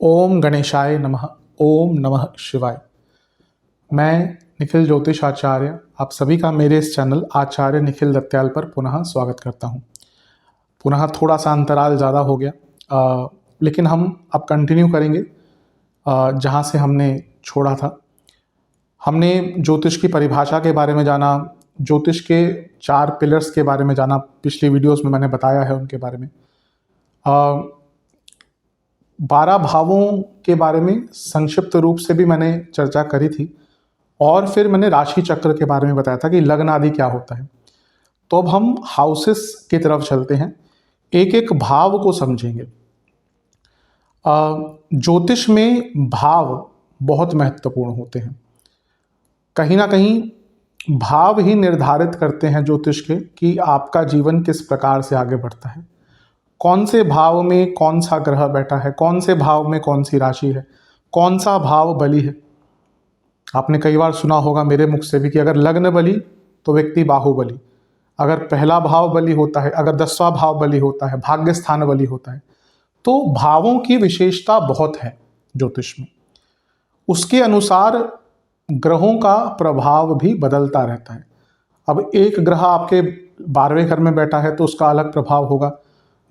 ओम गणेशाय नमः। ओम नमः शिवाय। मैं निखिल ज्योतिष आचार्य आप सभी का मेरे इस चैनल आचार्य निखिल दत्याल पर पुनः स्वागत करता हूं। पुनः थोड़ा सा अंतराल ज़्यादा हो गया, लेकिन हम अब कंटिन्यू करेंगे जहां से हमने छोड़ा था। हमने ज्योतिष की परिभाषा के बारे में जाना, ज्योतिष के 4 पिलर्स के बारे में जाना। पिछली वीडियोस में मैंने बताया है उनके बारे में। 12 भावों के बारे में संक्षिप्त रूप से भी मैंने चर्चा करी थी, और फिर मैंने राशि चक्र के बारे में बताया था कि लग्न आदि क्या होता है। तो अब हम हाउसेस की तरफ चलते हैं, एक एक भाव को समझेंगे। ज्योतिष में भाव बहुत महत्वपूर्ण होते हैं। कहीं ना कहीं भाव ही निर्धारित करते हैं ज्योतिष के कि आपका जीवन किस प्रकार से आगे बढ़ता है, कौन से भाव में कौन सा ग्रह बैठा है, कौन से भाव में कौन सी राशि है, कौन सा भाव बली है। आपने कई बार सुना होगा मेरे मुख से भी कि अगर लग्न बली तो व्यक्ति बाहुबली, अगर पहला भाव बली होता है, अगर 10वां भाव बली होता है, भाग्य स्थान बली होता है। तो भावों की विशेषता बहुत है ज्योतिष में। उसके अनुसार ग्रहों का प्रभाव भी बदलता रहता है। अब एक ग्रह आपके 12वें घर में बैठा है तो उसका अलग प्रभाव होगा,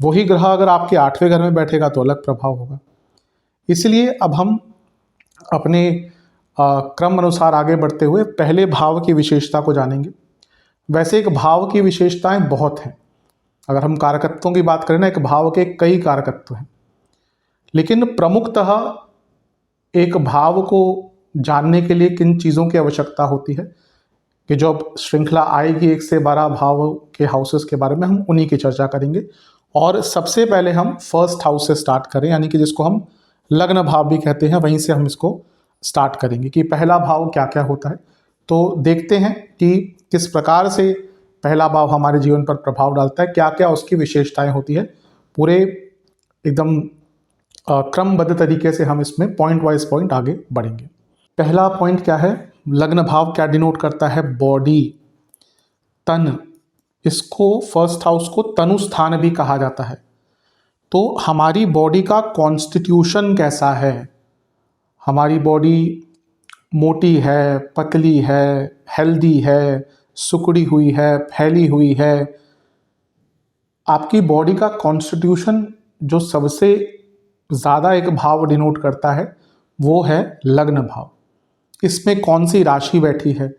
वही ग्रह अगर आपके 8वें घर में बैठेगा तो अलग प्रभाव होगा। इसलिए अब हम अपने क्रम अनुसार आगे बढ़ते हुए पहले भाव की विशेषता को जानेंगे। वैसे एक भाव की विशेषताएं बहुत हैं। अगर हम कारकत्वों की बात करें ना, एक भाव के कई कारकत्व हैं, लेकिन प्रमुखतः एक भाव को जानने के लिए किन चीज़ों की आवश्यकता होती है कि जो अब श्रृंखला आएगी 1 से 12 भाव के हाउसेस के बारे में, हम उन्हीं की चर्चा करेंगे। और सबसे पहले हम फर्स्ट हाउस से स्टार्ट करें, यानी कि जिसको हम लग्न भाव भी कहते हैं, वहीं से हम इसको स्टार्ट करेंगे कि पहला भाव क्या क्या होता है। तो देखते हैं कि किस प्रकार से पहला भाव हमारे जीवन पर प्रभाव डालता है, क्या क्या उसकी विशेषताएं होती है। पूरे एकदम क्रमबद्ध तरीके से हम इसमें पॉइंट वाइज पॉइंट आगे बढ़ेंगे। पहला पॉइंट क्या है? लग्न भाव क्या डिनोट करता है? बॉडी, तन। इसको फर्स्ट हाउस को तनु स्थान भी कहा जाता है। तो हमारी बॉडी का कॉन्स्टिट्यूशन कैसा है? हमारी बॉडी मोटी है, पतली है, हेल्दी है, सुकड़ी हुई है, फैली हुई है। आपकी बॉडी का कॉन्स्टिट्यूशन जो सबसे ज़्यादा एक भाव डिनोट करता है वो है लग्न भाव। इसमें कौन सी राशि बैठी है,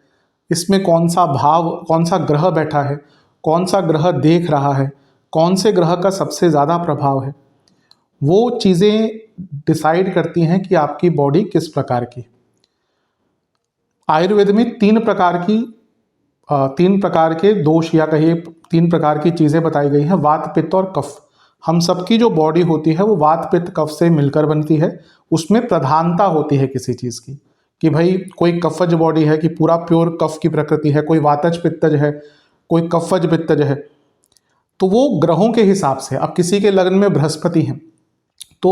इसमें कौन सा भाव, कौन सा ग्रह बैठा है, कौन सा ग्रह देख रहा है, कौन से ग्रह का सबसे ज़्यादा प्रभाव है, वो चीज़ें डिसाइड करती हैं कि आपकी बॉडी किस प्रकार की। आयुर्वेद में 3 प्रकार के दोष या कहिए 3 प्रकार की चीज़ें बताई गई हैं, वात, पित्त और कफ। हम सबकी जो बॉडी होती है वो वात, पित्त, कफ से मिलकर बनती है। उसमें प्रधानता होती है किसी चीज़ की, कि भाई कोई कफज बॉडी है कि पूरा प्योर कफ की प्रकृति है, कोई वातज पित्तज है, कोई कफज पित्तज है। तो वो ग्रहों के हिसाब से, अब किसी के लग्न में बृहस्पति है तो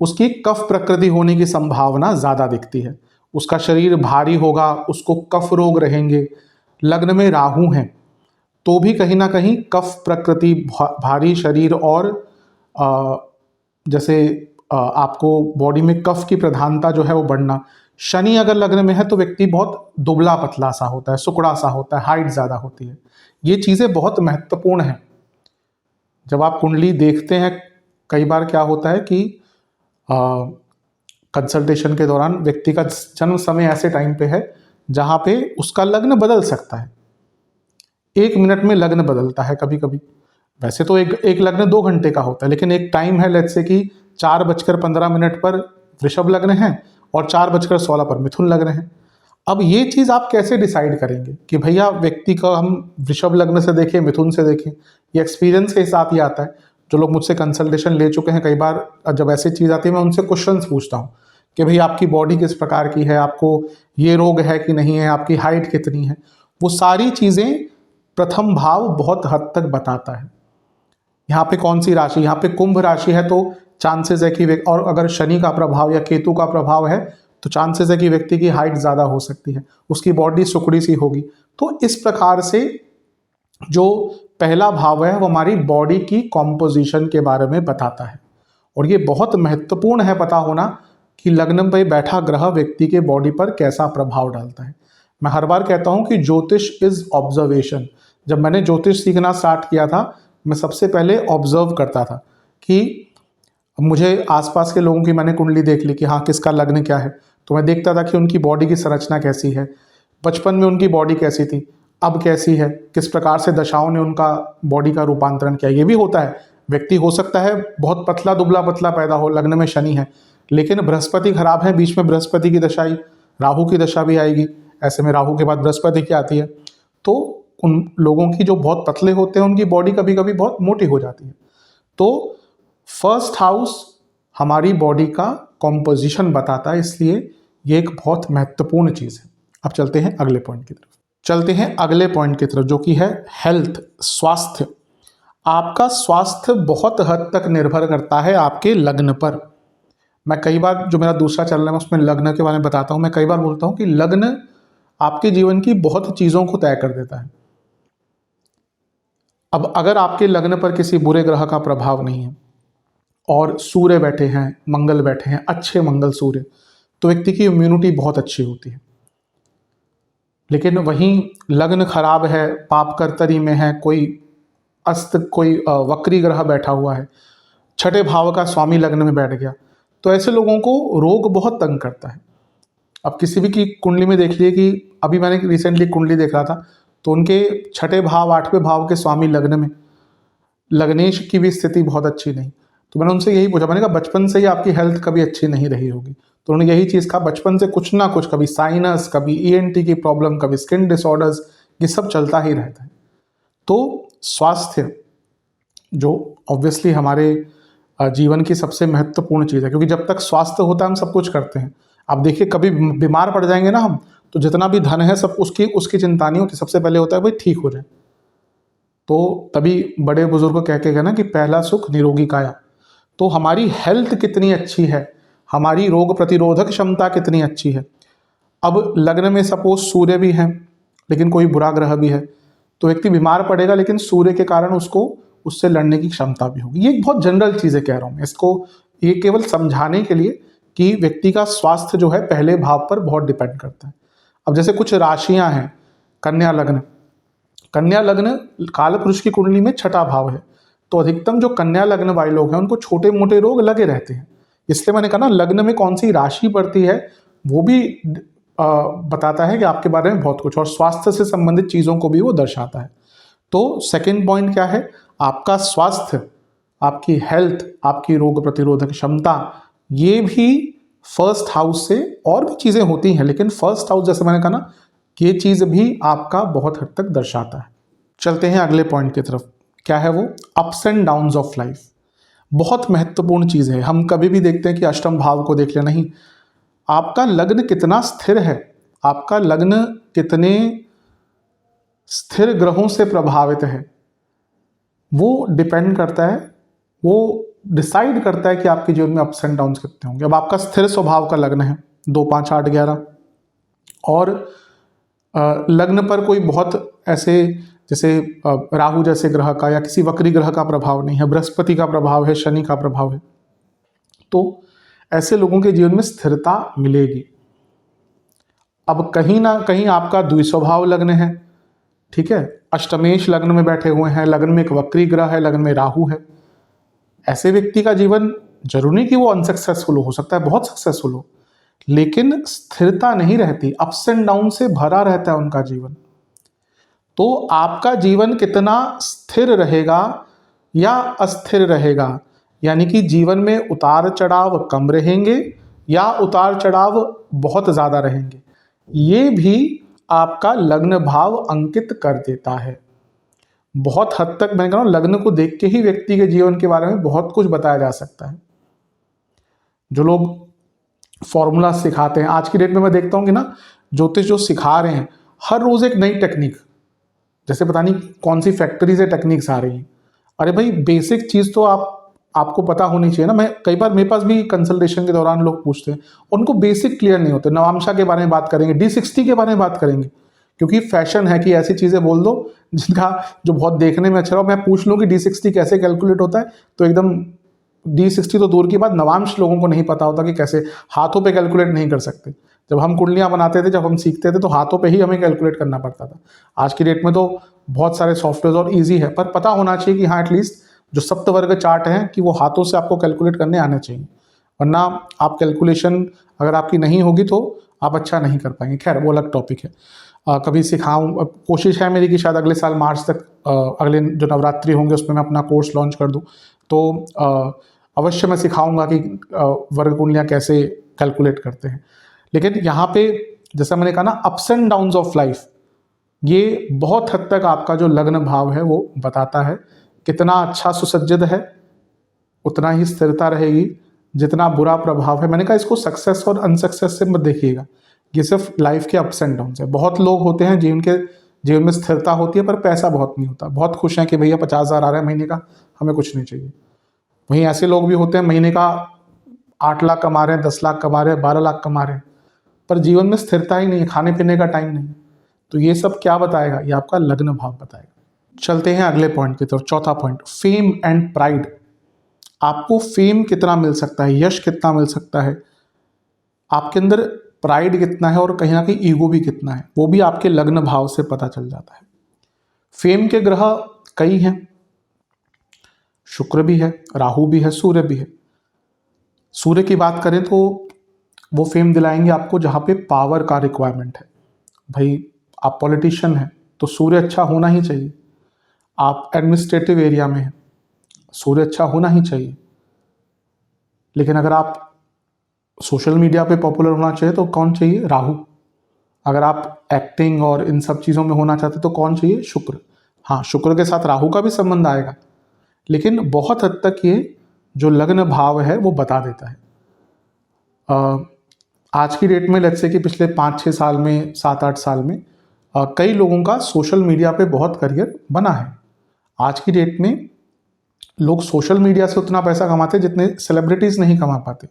उसकी कफ प्रकृति होने की संभावना ज़्यादा दिखती है, उसका शरीर भारी होगा, उसको कफ रोग रहेंगे। लग्न में राहु हैं तो भी कहीं ना कहीं कफ प्रकृति, भारी शरीर, और जैसे आपको बॉडी में कफ की प्रधानता जो है वो बढ़ना। शनि अगर लग्न में है तो व्यक्ति बहुत दुबला पतला सा होता है, सुकड़ा सा होता है, हाइट ज़्यादा होती है। ये चीज़ें बहुत महत्वपूर्ण हैं। जब आप कुंडली देखते हैं, कई बार क्या होता है कि कंसल्टेशन के दौरान व्यक्ति का जन्म समय ऐसे टाइम पे है जहाँ पे उसका लग्न बदल सकता है। 1 मिनट में लग्न बदलता है कभी कभी। वैसे तो एक लग्न 2 घंटे का होता है, लेकिन एक टाइम है, लेट्स से कि 4:15 पर वृषभ लग्न है और 4:16 पर मिथुन लग्न है। अब ये चीज़ आप कैसे डिसाइड करेंगे कि भैया व्यक्ति का हम वृषभ लग्न से देखें, मिथुन से देखें? ये एक्सपीरियंस के साथ ही आता है। जो लोग मुझसे कंसल्टेशन ले चुके हैं, कई बार जब ऐसी चीज़ आती है मैं उनसे क्वेश्चंस पूछता हूँ कि भाई आपकी बॉडी किस प्रकार की है, आपको ये रोग है कि नहीं है, आपकी हाइट कितनी है। वो सारी चीज़ें प्रथम भाव बहुत हद तक बताता है। यहाँ पे कौन सी राशि, यहाँ पे कुंभ राशि है तो चांसेस है कि, और अगर शनि का प्रभाव या केतु का प्रभाव है तो चांसेस है कि व्यक्ति की हाइट ज़्यादा हो सकती है, उसकी बॉडी सुकड़ी सी होगी। तो इस प्रकार से जो पहला भाव है वो हमारी बॉडी की कॉम्पोजिशन के बारे में बताता है, और ये बहुत महत्वपूर्ण है पता होना कि लग्न पे बैठा ग्रह व्यक्ति के बॉडी पर कैसा प्रभाव डालता है। मैं हर बार कहता हूँ कि ज्योतिष इज ऑब्जर्वेशन। जब मैंने ज्योतिष सीखना स्टार्ट किया था, मैं सबसे पहले ऑब्जर्व करता था कि मुझे आसपास के लोगों की मैंने कुंडली देख ली कि हाँ किसका लग्न क्या है, तो मैं देखता था कि उनकी बॉडी की संरचना कैसी है, बचपन में उनकी बॉडी कैसी थी, अब कैसी है, किस प्रकार से दशाओं ने उनका बॉडी का रूपांतरण किया। ये भी होता है, व्यक्ति हो सकता है बहुत पतला दुबला पतला पैदा हो, लग्न में शनि है, लेकिन बृहस्पति खराब है, बीच में बृहस्पति की दशा आई, राहु की दशा भी आएगी, ऐसे में राहु के बाद बृहस्पति की आती है, तो उन लोगों की जो बहुत पतले होते हैं उनकी बॉडी कभी कभी बहुत मोटी हो जाती है। तो फर्स्ट हाउस हमारी बॉडी का कॉम्पोजिशन बताता है, इसलिए ये एक बहुत महत्वपूर्ण चीज़ है। अब चलते हैं अगले पॉइंट की तरफ, जो कि है हेल्थ, स्वास्थ्य। आपका स्वास्थ्य बहुत हद तक निर्भर करता है आपके लग्न पर। मैं कई बार, जो मेरा दूसरा चैनल है उसमें लग्न के बारे में बताता हूँ, मैं कई बार बोलता हूँ कि लग्न आपके जीवन की बहुत चीज़ों को तय कर देता है। अब अगर आपके लग्न पर किसी बुरे ग्रह का प्रभाव नहीं है और सूर्य बैठे हैं, मंगल बैठे हैं, अच्छे मंगल सूर्य, तो व्यक्ति की इम्यूनिटी बहुत अच्छी होती है। लेकिन वहीं लग्न खराब है, पाप कर्तरी में है, कोई वक्री ग्रह बैठा हुआ है, छठे भाव का स्वामी लग्न में बैठ गया, तो ऐसे लोगों को रोग बहुत तंग करता है। अब किसी भी की कुंडली में देख लिए कि अभी मैंने रिसेंटली कुंडली देख रहा था, तो उनके छठे भाव आठवें भाव के स्वामी लग्न में, लग्नेश की भी स्थिति बहुत अच्छी नहीं। तो मैंने उनसे यही पूछा, मैंने कहा बचपन से ही आपकी हेल्थ कभी अच्छी नहीं रही होगी। तो उन्होंने यही चीज़ कहा, बचपन से कुछ ना कुछ, कभी साइनस, कभी ईएनटी की प्रॉब्लम, कभी स्किन डिसऑर्डर्स, ये सब चलता ही रहता है। तो स्वास्थ्य जो ऑब्वियसली हमारे जीवन की सबसे महत्वपूर्ण चीज़ है, क्योंकि जब तक स्वास्थ्य होता है हम सब कुछ करते हैं। आप देखिए कभी बीमार पड़ जाएंगे ना हम, तो जितना भी धन है सब उसकी चिंता नहीं होती, सबसे पहले होता है भाई ठीक हो जाए। तो तभी बड़े बुजुर्ग कह के गए ना कि पहला सुख निरोगी काया। तो हमारी हेल्थ कितनी अच्छी है, हमारी रोग प्रतिरोधक क्षमता कितनी अच्छी है। अब लग्न में सपोज सूर्य भी है लेकिन कोई बुरा ग्रह भी है, तो व्यक्ति बीमार पड़ेगा, लेकिन सूर्य के कारण उसको उससे लड़ने की क्षमता भी होगी। ये एक बहुत जनरल चीज़ें कह रहा हूँ मैं इसको, ये केवल समझाने के लिए कि व्यक्ति का स्वास्थ्य जो है पहले भाव पर बहुत डिपेंड करता है। अब जैसे कुछ राशियां हैं, कन्या लग्न काल पुरुष की कुंडली में छठा भाव है, तो अधिकतम जो कन्या लग्न वाले लोग हैं उनको छोटे मोटे रोग लगे रहते हैं। इसलिए मैंने कहा ना, लग्न में कौन सी राशि पड़ती है वो भी बताता है कि आपके बारे में बहुत कुछ, और स्वास्थ्य से संबंधित चीज़ों को भी वो दर्शाता है। तो सेकंड पॉइंट क्या है, आपका स्वास्थ्य, आपकी हेल्थ, आपकी रोग प्रतिरोधक क्षमता, ये भी फर्स्ट हाउस से, और भी चीज़ें होती हैं लेकिन फर्स्ट हाउस जैसे मैंने कहा ना, ये चीज़ भी आपका बहुत हद तक दर्शाता है। चलते हैं अगले पॉइंट की तरफ, क्या है वो, ups and downs of life. बहुत महत्वपूर्ण चीज़ है। हम कभी भी देखते हैं कि अष्टम भाव को देख ले, नहीं, आपका लग्न कितना स्थिर है, आपका लग्न कितने स्थिर ग्रहों से प्रभावित है, वो डिपेंड करता है, वो डिसाइड करता है कि आपके जीवन में अप्स एंड डाउन्स कितने होंगे। अब आपका स्थिर स्वभाव का लग्न है 2, 5, 8, 11, और लग्न पर कोई बहुत ऐसे जैसे राहु जैसे ग्रह का या किसी वक्री ग्रह का प्रभाव नहीं है, बृहस्पति का प्रभाव है, शनि का प्रभाव है, तो ऐसे लोगों के जीवन में स्थिरता मिलेगी। अब कहीं ना कहीं आपका द्विस्वभाव लग्न है, ठीक है, अष्टमेश लग्न में बैठे हुए हैं, लग्न में एक वक्री ग्रह है, लग्न में राहु है, ऐसे व्यक्ति का जीवन जरूरी नहीं कि वो अनसक्सेसफुल हो सकता है बहुत सक्सेसफुल हो, लेकिन स्थिरता नहीं रहती, अप्स एंड डाउन से भरा रहता है उनका जीवन। तो आपका जीवन कितना स्थिर रहेगा या अस्थिर रहेगा, यानी कि जीवन में उतार चढ़ाव कम रहेंगे या उतार चढ़ाव बहुत ज़्यादा रहेंगे, ये भी आपका लग्न भाव अंकित कर देता है। बहुत हद तक मैं कह रहा हूँ लग्न को देख के ही व्यक्ति के जीवन के बारे में बहुत कुछ बताया जा सकता है। जो लोग फॉर्मूला सिखाते हैं आज की डेट में, मैं देखता हूँ कि ना ज्योतिष जो सिखा रहे हैं हर रोज एक नई टेक्निक, जैसे पता नहीं कौन सी फैक्ट्री से टेक्निक्स आ रही हैं। अरे भाई बेसिक चीज़ तो आपको पता होनी चाहिए ना। मैं कई बार, मेरे पास भी कंसल्टेशन के दौरान लोग पूछते हैं, उनको बेसिक क्लियर नहीं होते। नवांशा के बारे में बात करेंगे, D60 के बारे में बात करेंगे क्योंकि फैशन है कि ऐसी चीज़ें बोल दो जिनका जो बहुत देखने में अच्छा हो। मैं पूछ लूँ कि D60 कैसे कैलकुलेट होता है, तो एकदम D60 तो दूर की बात, नवांश लोगों को नहीं पता होता कि कैसे, हाथों पे कैलकुलेट नहीं कर सकते। जब हम कुंडलियाँ बनाते थे, जब हम सीखते थे, तो हाथों पे ही हमें कैलकुलेट करना पड़ता था। आज की डेट में तो बहुत सारे सॉफ्टवेयर और ईजी है, पर पता होना चाहिए कि हाँ एटलीस्ट जो सप्तवर्ग चार्ट हैं कि वो हाथों से आपको कैलकुलेट करने आने चाहिए, वरना आप कैलकुलेशन अगर आपकी नहीं होगी तो आप अच्छा नहीं कर पाएंगे। खैर वो अलग टॉपिक है। कभी सिखाऊँ, कोशिश है मेरी कि शायद अगले साल मार्च तक, अगले जो नवरात्रि होंगे उसमें मैं अपना कोर्स लॉन्च कर दूँ, तो अवश्य मैं सिखाऊंगा कि वर्ग कुंडलियाँ कैसे कैलकुलेट करते हैं। लेकिन यहाँ पे जैसा मैंने कहा ना, ups and downs of life, ये बहुत हद तक आपका जो लग्न भाव है वो बताता है। कितना अच्छा सुसज्जित है उतना ही स्थिरता रहेगी, जितना बुरा प्रभाव है। मैंने कहा इसको सक्सेस और अनसक्सेस से मत देखिएगा, ये सिर्फ लाइफ के अप्स एंड डाउन्स है। बहुत लोग होते हैं जिनके जीवन में स्थिरता होती है पर पैसा बहुत नहीं होता, बहुत खुश हैं कि भैया 50,000 आ रहा है महीने का, हमें कुछ नहीं चाहिए। वहीं ऐसे लोग भी होते हैं महीने का 8 लाख कमा रहे हैं, 10 लाख कमा रहे हैं, 12 लाख कमा रहे हैं, पर जीवन में स्थिरता ही नहीं है, खाने पीने का टाइम नहीं है। तो ये सब क्या बताएगा, ये आपका लग्न भाव बताएगा। चलते हैं अगले पॉइंट की तरफ। चौथा पॉइंट, फेम एंड प्राइड। आपको फेम कितना मिल सकता है, यश कितना मिल सकता है, आपके अंदर प्राइड कितना है और कहीं ना कहीं ईगो भी कितना है, वो भी आपके लग्न भाव से पता चल जाता है। फेम के ग्रह कई हैं, शुक्र भी है, राहु भी है, सूर्य भी है। सूर्य की बात करें तो वो फेम दिलाएंगे आपको जहाँ पे पावर का रिक्वायरमेंट है। भाई आप पॉलिटिशियन हैं तो सूर्य अच्छा होना ही चाहिए। आप एडमिनिस्ट्रेटिव एरिया में हैं, सूर्य अच्छा होना ही चाहिए। लेकिन अगर आप सोशल मीडिया पे पॉपुलर होना चाहिए तो कौन चाहिए, राहु। अगर आप एक्टिंग और इन सब चीज़ों में होना चाहते तो कौन चाहिए, शुक्र। हाँ, शुक्र के साथ राहु का भी संबंध आएगा, लेकिन बहुत हद तक ये जो लग्न भाव है वो बता देता है। आज की डेट में लेट्स से कि पिछले 5-6 साल में, 7-8 साल में कई लोगों का सोशल मीडिया पे बहुत करियर बना है। आज की डेट में लोग सोशल मीडिया से उतना पैसा कमाते हैं जितने सेलिब्रिटीज़ नहीं कमा पाते।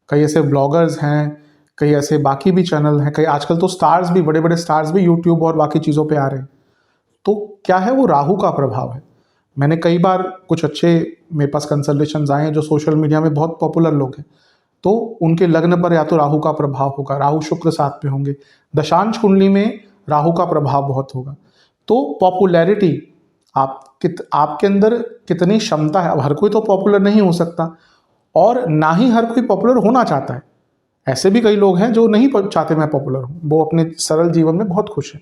कई ऐसे ब्लॉगर्स हैं, कई ऐसे बाकी भी चैनल हैं, कई आजकल तो स्टार्स भी, बड़े बड़े स्टार्स भी यूट्यूब और बाकी चीज़ों पे आ रहे हैं। तो क्या है, वो राहु का प्रभाव है। मैंने कई बार कुछ अच्छे मेरे पास कंसल्टेशंस आए हैं जो सोशल मीडिया में बहुत पॉपुलर लोग हैं, तो उनके लग्न पर या तो राहु का प्रभाव होगा, राहु शुक्र साथ में होंगे, दशांश कुंडली में राहु का प्रभाव बहुत होगा। तो पॉपुलैरिटी, आपके अंदर कितनी क्षमता है। अब हर कोई तो पॉपुलर नहीं हो सकता, और ना ही हर कोई पॉपुलर होना चाहता है। ऐसे भी कई लोग हैं जो नहीं चाहते मैं पॉपुलर हूँ, वो अपने सरल जीवन में बहुत खुश हैं।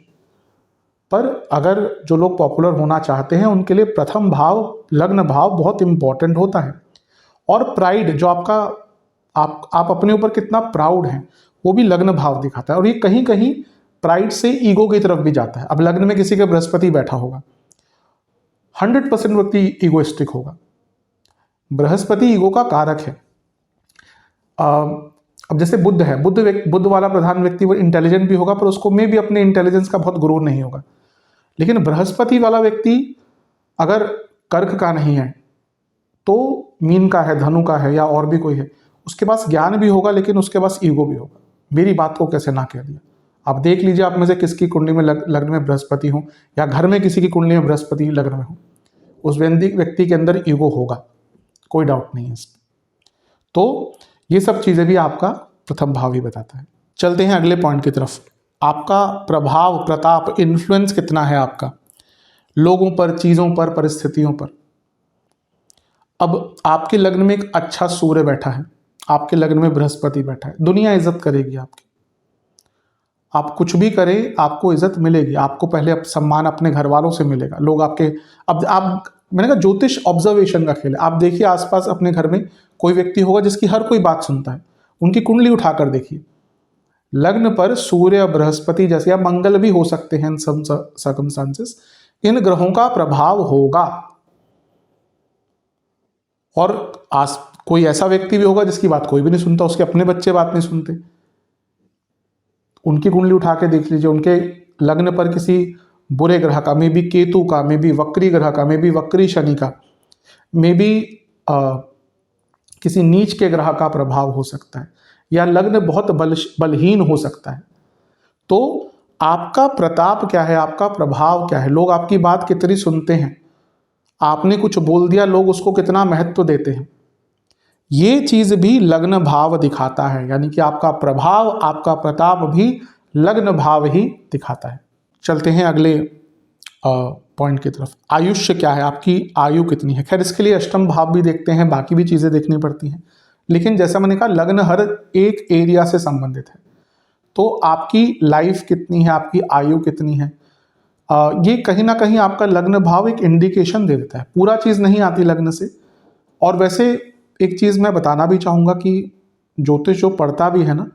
पर अगर जो लोग पॉपुलर होना चाहते हैं उनके लिए प्रथम भाव, लग्न भाव बहुत इंपॉर्टेंट होता है। और प्राइड, जो आपका आप अपने ऊपर कितना प्राउड हैं, वो भी लग्न भाव दिखाता है। और ये कहीं कहीं प्राइड से ईगो की तरफ भी जाता है। अब लग्न में किसी के बृहस्पति बैठा होगा, 100% व्यक्ति ईगोइस्टिक होगा। बृहस्पति ईगो का कारक है। अब जैसे बुध है, बुध वाला प्रधान व्यक्ति वो इंटेलिजेंट भी होगा, पर उसको में भी अपने इंटेलिजेंस का बहुत गुरूर नहीं होगा। लेकिन बृहस्पति वाला व्यक्ति अगर कर्क का नहीं है तो मीन का है, धनु का है, या और भी कोई है, उसके पास ज्ञान भी होगा लेकिन उसके पास ईगो भी होगा। मेरी बात को कैसे ना कह दिया। आप देख लीजिए, आप में से किसकी कुंडली में लग्न में बृहस्पति हो, या घर में किसी की कुंडली में बृहस्पति लग्न में हो, उस व्यक्ति के अंदर ईगो होगा, कोई डाउट नहीं है इसमें। तो ये सब चीज़ें भी आपका प्रथम भाव ही बताता है। चलते हैं अगले पॉइंट की तरफ। आपका प्रभाव, प्रताप, इन्फ्लुएंस कितना है आपका लोगों पर, चीज़ों पर, परिस्थितियों पर। अब आपके लग्न में एक अच्छा सूर्य बैठा है, आपके लग्न में बृहस्पति बैठा है, दुनिया इज्जत करेगी आपकी। आप कुछ भी करें आपको इज्जत मिलेगी। आपको पहले सम्मान अपने घर वालों से मिलेगा, लोग आपके, अब आप, मैंने कहा ज्योतिष ऑब्जर्वेशन का खेल है। आप देखिए आसपास अपने घर में कोई व्यक्ति होगा जिसकी हर कोई बात सुनता है, उनकी कुंडली उठाकर देखिए। लग्न पर सूर्य, बृहस्पति जैसे, या मंगल भी हो सकते हैं इन सब सर्कमस्टांसेस, इन ग्रहों का प्रभाव होगा। और कोई ऐसा व्यक्ति भी होगा जिसकी बात कोई भी नहीं सुनता, उसके अपने बच्चे बात नहीं सुनते, उनकी कुंडली उठा के देख लीजिए। उनके लग्न पर किसी बुरे ग्रह का, मे बी केतु का, मे बी वक्री ग्रह का, मे बी वक्री शनि का, मे बी किसी नीच के ग्रह का प्रभाव हो सकता है, या लग्न बहुत बलहीन हो सकता है। तो आपका प्रताप क्या है, आपका प्रभाव क्या है, लोग आपकी बात कितनी सुनते हैं, आपने कुछ बोल दिया लोग उसको कितना महत्व देते हैं, ये चीज भी लग्न भाव दिखाता है। यानी कि आपका प्रभाव, आपका प्रताप भी लग्न भाव ही दिखाता है। चलते हैं अगले पॉइंट की तरफ। आयुष्य क्या है, आपकी आयु कितनी है। खैर इसके लिए अष्टम भाव भी देखते हैं, बाकी भी चीजें देखनी पड़ती हैं, लेकिन जैसा मैंने कहा लग्न हर एक एरिया से संबंधित है। तो आपकी लाइफ कितनी है, आपकी आयु कितनी है, ये कहीं ना कहीं आपका लग्न भाव एक इंडिकेशन दे देता है। पूरा चीज़ नहीं आती लग्न से। और वैसे एक चीज़ मैं बताना भी चाहूँगा कि ज्योतिष जो पढ़ता भी है ना,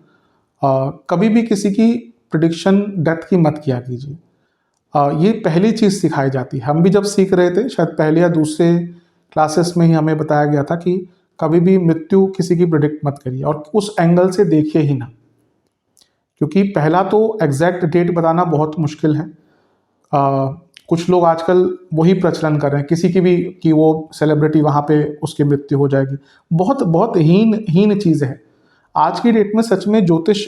कभी भी किसी की प्रिडिक्शन डेथ की मत किया कीजिए। ये पहली चीज़ सिखाई जाती है। हम भी जब सीख रहे थे, शायद पहले या दूसरे क्लासेस में ही हमें बताया गया था कि कभी भी मृत्यु किसी की प्रिडिक्ट मत करिए और उस एंगल से देखिए ही ना, क्योंकि पहला तो एग्जैक्ट डेट बताना बहुत मुश्किल है। कुछ लोग आजकल वही प्रचलन कर रहे हैं किसी की भी, कि वो सेलिब्रिटी वहाँ पे उसकी मृत्यु हो जाएगी। बहुत बहुत हीन चीज़ है। आज की डेट में सच में ज्योतिष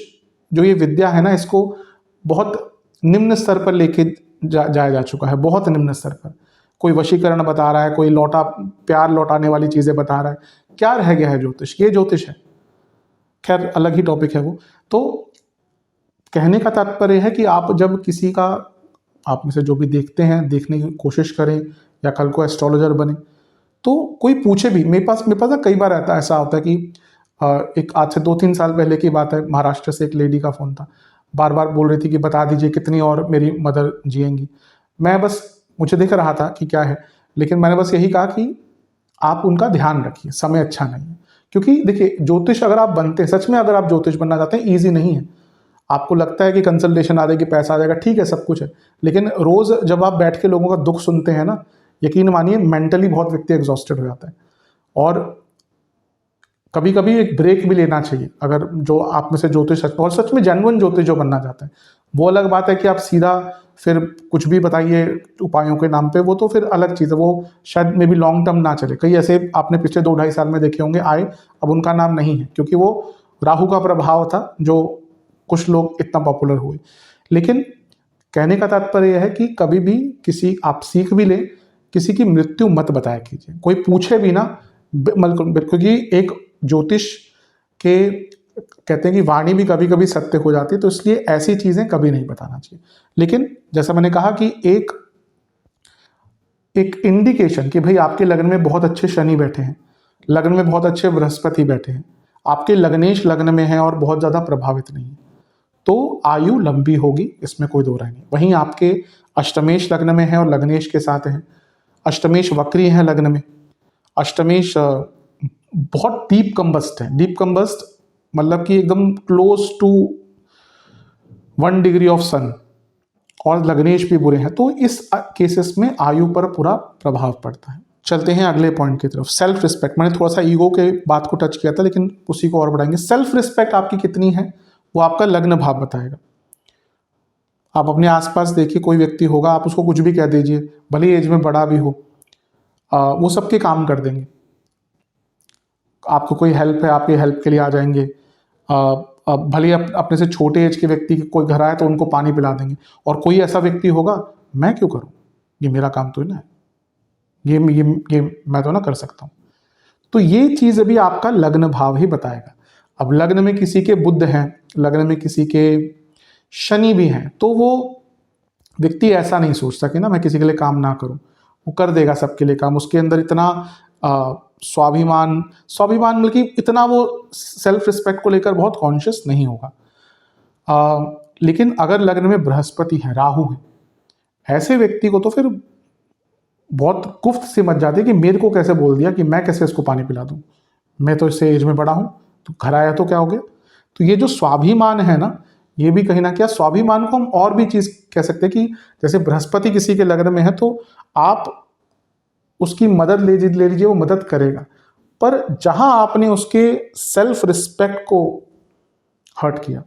जो ये विद्या है ना, इसको बहुत निम्न स्तर पर लेके जाया जा चुका है, बहुत निम्न स्तर पर। कोई वशीकरण बता रहा है, कोई प्यार लौटाने वाली चीज़ें बता रहा है। क्या रह गया है ज्योतिष? ये ज्योतिष है। खैर अलग ही टॉपिक है वो। तो कहने का तात्पर्य है कि आप जब किसी का, आप में से जो भी देखते हैं, देखने की कोशिश करें या कल को एस्ट्रोलॉजर बने, तो कोई पूछे भी। मेरे पास ना कई बार ऐसा होता है कि एक आज से 2-3 साल पहले की बात है, महाराष्ट्र से एक लेडी का फ़ोन था, बार बार बोल रही थी कि बता दीजिए कितनी और मेरी मदर जिएंगी। मैं बस, मुझे दिख रहा था कि क्या है, लेकिन मैंने बस यही कहा कि आप उनका ध्यान रखिए, समय अच्छा नहीं है। क्योंकि देखिए ज्योतिष अगर आप बनते हैं, सच में अगर आप ज्योतिष बनना चाहते हैं, ईजी नहीं है। आपको लगता है कि कंसल्टेशन आ जाएगी, पैसा आ जाएगा, ठीक है, सब कुछ है, लेकिन रोज जब आप बैठ के लोगों का दुख सुनते हैं ना, यकीन मानिए मेंटली बहुत व्यक्ति एग्जॉस्टेड हो जाता है। और कभी कभी एक ब्रेक भी लेना चाहिए। अगर जो आप में से ज्योतिष और सच में जेन्युइन ज्योतिष जो बनना चाहते हैं, वो अलग बात है कि आप सीधा फिर कुछ भी बताइए उपायों के नाम पे, वो तो फिर अलग चीज़ है, वो शायद मे बी लॉन्ग टर्म ना चले। कई ऐसे आपने पिछले 2-2.5 साल में देखे होंगे आए, अब उनका नाम नहीं है, क्योंकि वो राहु का प्रभाव था जो कुछ लोग इतना पॉपुलर हुए। लेकिन कहने का तात्पर्य यह है कि कभी भी किसी, आप सीख भी लें, किसी की मृत्यु मत बताया कीजिए। कोई पूछे भी ना, क्योंकि एक ज्योतिष के कहते हैं कि वाणी भी कभी कभी सत्य हो जाती है, तो इसलिए ऐसी चीजें कभी नहीं बताना चाहिए। लेकिन जैसा मैंने कहा कि एक इंडिकेशन कि भाई आपके लग्न में बहुत अच्छे शनि बैठे हैं, लग्न में बहुत अच्छे बृहस्पति बैठे हैं, आपके लग्नेश लग्न में है और बहुत ज्यादा प्रभावित नहीं है, तो आयु लंबी होगी, इसमें कोई दो राय नहीं। वहीं आपके अष्टमेश लग्न में है और लग्नेश के साथ है, अष्टमेश वक्री है लग्न में, अष्टमेश बहुत डीप कंबस्ट है। डीप कंबस्ट मतलब कि एकदम क्लोज टू 1 डिग्री ऑफ सन, और लग्नेश भी बुरे हैं, तो इस केसेस में आयु पर पूरा प्रभाव पड़ता है। चलते हैं अगले पॉइंट की तरफ, सेल्फ रिस्पेक्ट। मैंने थोड़ा सा ईगो के बात को टच किया था, लेकिन उसी को और बढ़ाएंगे। सेल्फ रिस्पेक्ट आपकी कितनी है, वो आपका लग्न भाव बताएगा। आप अपने आसपास देखिए, कोई व्यक्ति होगा, आप उसको कुछ भी कह दीजिए, भले एज में बड़ा भी हो, वो सबके काम कर देंगे। आपको कोई हेल्प है, आपके हेल्प के लिए आ जाएंगे। भले अपने से छोटे एज के व्यक्ति कोई घर आए तो उनको पानी पिला देंगे। और कोई ऐसा व्यक्ति होगा, मैं क्यों करूं, ये मेरा काम तो है ना, ये मैं तो ना कर सकता हूं। तो ये चीज अभी आपका लग्न भाव ही बताएगा। अब लग्न में किसी के बुध हैं, लग्न में किसी के शनि भी हैं, तो वो व्यक्ति ऐसा नहीं सोचता कि ना मैं किसी के लिए काम ना करूं, वो कर देगा सबके लिए काम। उसके अंदर इतना स्वाभिमान मतलब कि इतना वो सेल्फ रिस्पेक्ट को लेकर बहुत कॉन्शियस नहीं होगा। लेकिन अगर लग्न में बृहस्पति है, राहु है, ऐसे व्यक्ति को तो फिर बहुत गुफ्त से मच जाती है कि मेरे को कैसे बोल दिया, कि मैं कैसे इसको पानी पिला दूं, मैं तो इससे एज में बड़ा हूं, तो घर आया तो क्या हो गया। तो ये जो स्वाभिमान है ना, ये भी कहीं ना क्या, स्वाभिमान को हम और भी चीज कह सकते हैं कि जैसे बृहस्पति किसी के लग्न में है, तो आप उसकी मदद ले लीजिए, वो मदद करेगा। पर जहां आपने उसके सेल्फ रिस्पेक्ट को हर्ट किया,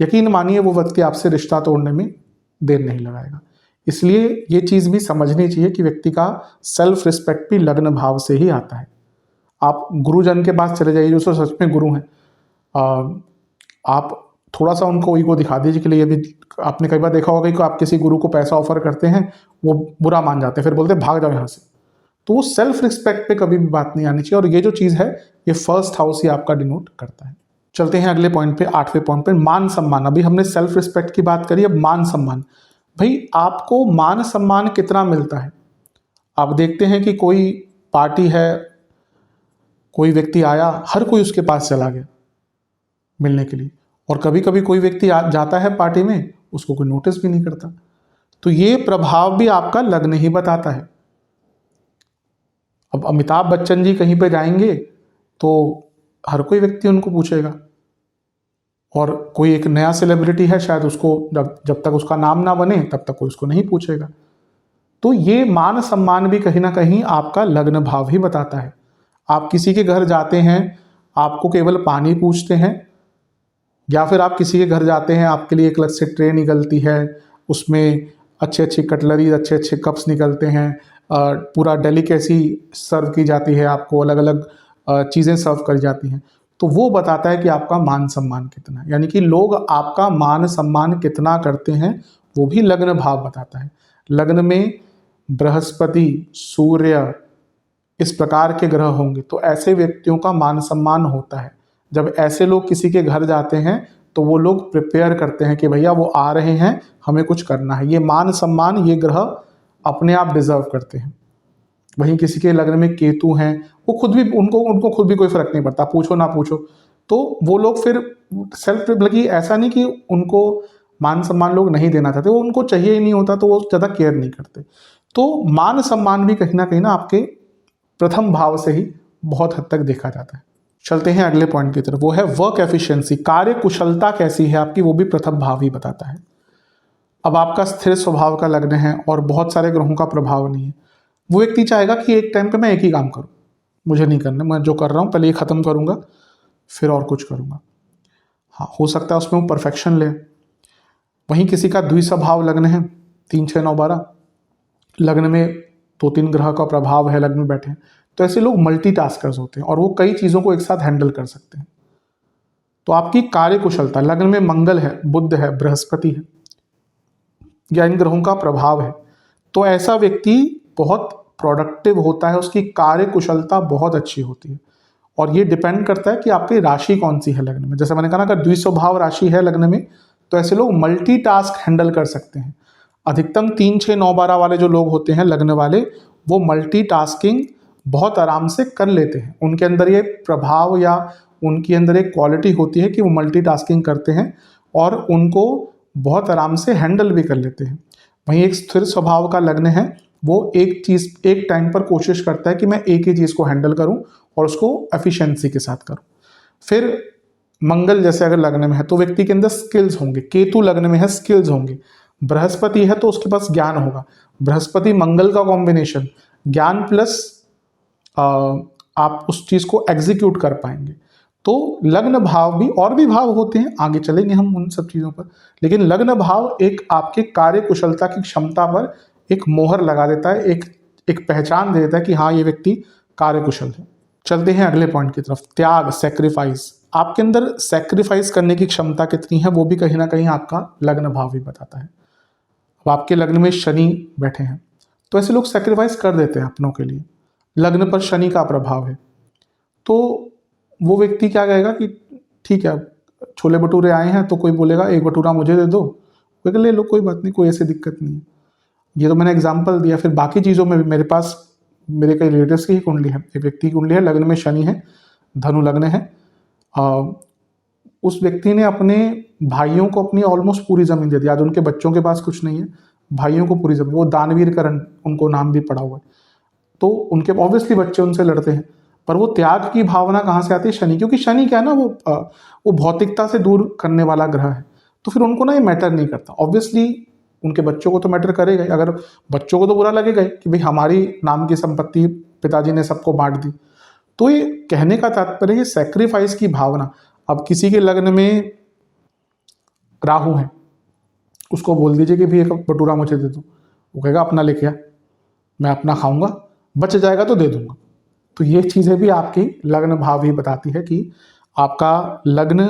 यकीन मानिए वो व्यक्ति आपसे रिश्ता तोड़ने में देर नहीं लगाएगा। इसलिए ये चीज भी समझनी चाहिए कि व्यक्ति का सेल्फ रिस्पेक्ट भी लग्न भाव से ही आता है। आप गुरुजन के पास चले जाइए, जो सच में गुरु हैं, आप थोड़ा सा उनको ईगो दिखा दीजिए कि लिए भी, आपने कई बार देखा होगा कि आप किसी गुरु को पैसा ऑफर करते हैं, वो बुरा मान जाते हैं, फिर बोलते हैं भाग जाओ यहाँ से। तो वो सेल्फ रिस्पेक्ट पे कभी भी बात नहीं आनी चाहिए, और ये जो चीज़ है ये फर्स्ट हाउस ही आपका डिनोट करता है। चलते हैं अगले पॉइंट पे, 8वें पॉइंट पे, मान सम्मान। अभी हमने सेल्फ रिस्पेक्ट की बात करी, अब मान सम्मान। भाई आपको मान सम्मान कितना मिलता है? आप देखते हैं कि कोई पार्टी है, कोई व्यक्ति आया, हर कोई उसके पास चला गया मिलने के लिए, और कभी कभी कोई व्यक्ति जाता है पार्टी में, उसको कोई नोटिस भी नहीं करता। तो ये प्रभाव भी आपका लग्न ही बताता है। अब अमिताभ बच्चन जी कहीं पे जाएंगे तो हर कोई व्यक्ति उनको पूछेगा, और कोई एक नया सेलिब्रिटी है, शायद उसको जब तक उसका नाम ना बने तब तक कोई उसको नहीं पूछेगा। तो ये मान सम्मान भी कहीं ना कहीं आपका लग्न भाव ही बताता है। आप किसी के घर जाते हैं, आपको केवल पानी पूछते हैं, या फिर आप किसी के घर जाते हैं, आपके लिए एक अलग से ट्रे निकलती है, उसमें अच्छे अच्छी कटलरी, अच्छे अच्छे कप्स निकलते हैं, पूरा डेलिकेसी सर्व की जाती है, आपको अलग अलग चीज़ें सर्व करी जाती हैं। तो वो बताता है कि आपका मान सम्मान कितना है, यानी कि लोग आपका मान सम्मान कितना करते हैं, वो भी लग्न भाव बताता है। लग्न में बृहस्पति, सूर्य, इस प्रकार के ग्रह होंगे तो ऐसे व्यक्तियों का मान सम्मान होता है। जब ऐसे लोग किसी के घर जाते हैं तो वो लोग प्रिपेयर करते हैं कि भैया वो आ रहे हैं, हमें कुछ करना है। ये मान सम्मान ये ग्रह अपने आप डिजर्व करते हैं। वहीं किसी के लग्न में केतु हैं, वो खुद भी, उनको खुद भी कोई फर्क नहीं पड़ता, पूछो ना पूछो, तो वो लोग फिर सेल्फ, बल्कि ऐसा नहीं कि उनको मान सम्मान लोग नहीं देना चाहते, वो उनको चाहिए ही नहीं होता तो वो ज़्यादा केयर नहीं करते। तो मान सम्मान भी कहीं ना आपके प्रथम भाव से ही बहुत हद तक देखा जाता है। चलते हैं अगले पॉइंट की तरफ, वो है वर्क एफिशिएंसी। कार्य कुशलता कैसी है आपकी, वो भी प्रथम भाव ही बताता है। अब आपका स्थिर स्वभाव का लग्न है और बहुत सारे ग्रहों का प्रभाव नहीं है, वो व्यक्ति चाहेगा कि एक टाइम पे मैं एक ही काम करूं, मुझे नहीं करना, मैं जो कर रहा हूं पहले ये खत्म करूंगा फिर और कुछ करूंगा। हाँ, हो सकता है उसमें वो परफेक्शन ले। वहीं किसी का द्विस्वभाव लग्न है, 3, 6, 9, 12, लग्न में 2-3 ग्रह का प्रभाव है, लग्न में बैठे हैं, तो ऐसे लोग मल्टीटास्कर्स होते हैं और वो कई चीज़ों को एक साथ हैंडल कर सकते हैं। तो आपकी कार्य कुशलता, लग्न में मंगल है, बुध है, बृहस्पति है, या इन ग्रहों का प्रभाव है, तो ऐसा व्यक्ति बहुत प्रोडक्टिव होता है, उसकी कार्य कुशलता बहुत अच्छी होती है। और ये डिपेंड करता है कि आपकी राशि कौन सी है लग्न में। जैसे मैंने कहा ना, अगर द्विस्वभाव राशि है लग्न में तो ऐसे लोग मल्टीटास्क हैंडल कर सकते हैं। अधिकतम 3, 6, 9, 12 वाले जो लोग होते हैं लग्न वाले, वो मल्टीटास्किंग बहुत आराम से कर लेते हैं। उनके अंदर ये प्रभाव या उनके अंदर एक क्वालिटी होती है कि वो मल्टीटास्किंग करते हैं और उनको बहुत आराम से हैंडल भी कर लेते हैं। वहीं एक स्थिर स्वभाव का लग्न है, वो एक चीज़ एक टाइम पर कोशिश करता है कि मैं एक ही चीज़ को हैंडल करूं और उसको एफिशिएंसी के साथ करूं। फिर मंगल जैसे अगर लग्न में है तो व्यक्ति के अंदर स्किल्स होंगे, केतु लग्न में है स्किल्स होंगे, बृहस्पति है तो उसके पास ज्ञान होगा। बृहस्पति मंगल का कॉम्बिनेशन, ज्ञान प्लस आप उस चीज़ को एग्जीक्यूट कर पाएंगे। तो लग्न भाव भी, और भी भाव होते हैं, आगे चलेंगे हम उन सब चीज़ों पर, लेकिन लग्न भाव एक आपके कार्य कुशलता की क्षमता पर एक मोहर लगा देता है, एक पहचान दे देता है कि हाँ ये व्यक्ति कार्य कुशल है। चलते हैं अगले पॉइंट की तरफ, त्याग, सेक्रीफाइस। आपके अंदर सेक्रीफाइस करने की क्षमता कितनी है, वो भी कहीं ना कहीं आपका लग्न भाव ही बताता है। अब आपके लग्न में शनि बैठे हैं तो ऐसे लोग सेक्रीफाइस कर देते हैं अपनों के लिए। लग्न पर शनि का प्रभाव है तो वो व्यक्ति क्या कहेगा कि ठीक है, छोले भटूरे आए हैं तो कोई बोलेगा एक भटूरा मुझे दे दो, कोई ले लो, कोई बात नहीं, कोई ऐसी दिक्कत नहीं है। ये तो मैंने एग्जाम्पल दिया। फिर बाकी चीज़ों में भी मेरे पास मेरे कई रिलेटिव्स की ही कुंडली है, एक व्यक्ति की कुंडली है, लग्न में शनि है, धनु लग्न है। उस व्यक्ति ने अपने भाइयों को अपनी ऑलमोस्ट पूरी ज़मीन दे दी। आज उनके बच्चों के पास कुछ नहीं है, भाइयों को पूरी ज़मीन, वो दानवीर करण उनको नाम भी पड़ा हुआ है। तो उनके ऑब्वियसली बच्चे उनसे लड़ते हैं, पर वो त्याग की भावना कहाँ से आती है, शनि। क्योंकि शनि क्या है ना, वो भौतिकता से दूर करने वाला ग्रह है, तो फिर उनको ना ये मैटर नहीं करता। ऑब्वियसली उनके बच्चों को तो मैटर करेगा, अगर बच्चों को तो बुरा लगेगा कि भाई हमारी नाम की संपत्ति पिताजी ने सबको बांट दी। तो ये कहने का तात्पर्य है सैक्रिफाइस की भावना। अब किसी के लग्न में राहु है, उसको बोल दीजिए कि भाई एक भटूरा मुझे दे दो, वो कहेगा अपना लेके आ, मैं अपना खाऊंगा, बच जाएगा तो दे दूंगा। तो ये चीज़ें भी आपकी लग्न भाव ही बताती है कि आपका लग्न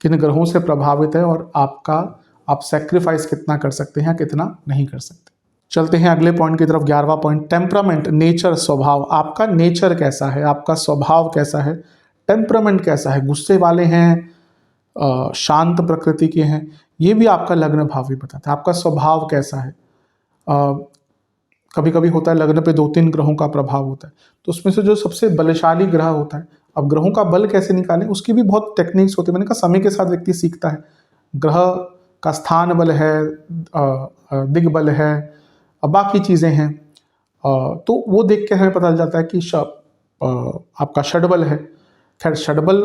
किन ग्रहों से प्रभावित है और आप सेक्रीफाइस कितना कर सकते हैं, कितना नहीं कर सकते। चलते हैं अगले पॉइंट की तरफ, 11वां पॉइंट, टेम्परामेंट, नेचर, स्वभाव। आपका नेचर कैसा है, आपका स्वभाव कैसा है, टेम्परामेंट कैसा है, गुस्से वाले हैं, शांत प्रकृति के हैं, ये भी आपका लग्न भाव भी बताता है। आपका स्वभाव कैसा है। कभी कभी होता है लग्न पे 2-3 ग्रहों का प्रभाव होता है, तो उसमें से जो सबसे बलशाली ग्रह होता है, अब ग्रहों का बल कैसे निकालें उसकी भी बहुत टेक्निक्स होती है। मैंने कहा समय के साथ व्यक्ति सीखता है। ग्रह का स्थान बल है, दिग्बल है, बाकी चीज़ें हैं, तो वो देख के हमें पता चल जाता है कि आपका षडबल है। खैर षडबल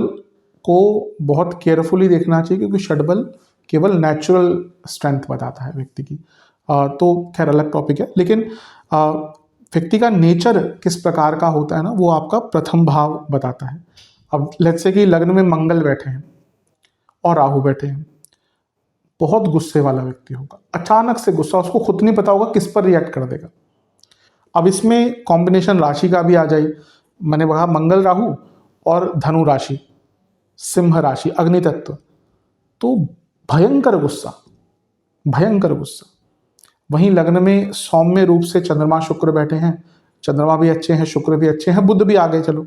को बहुत केयरफुली देखना चाहिए, क्योंकि षडबल केवल नेचुरल स्ट्रेंथ बताता है व्यक्ति की, तो खैर अलग टॉपिक है। लेकिन व्यक्ति का नेचर किस प्रकार का होता है ना, वो आपका प्रथम भाव बताता है। अब लेट्स से कि लग्न में मंगल बैठे हैं और राहु बैठे हैं, बहुत गुस्से वाला व्यक्ति होगा, अचानक से गुस्सा, उसको खुद नहीं पता होगा किस पर रिएक्ट कर देगा। अब इसमें कॉम्बिनेशन राशि का भी आ जाए, मैंने कहा मंगल राहु और धनु राशि, सिंह राशि, अग्नि तत्व, तो भयंकर गुस्सा, भयंकर गुस्सा। वहीं लग्न में सौम्य रूप से चंद्रमा शुक्र बैठे हैं, चंद्रमा भी अच्छे हैं, शुक्र भी अच्छे हैं, बुध भी आ गए, चलो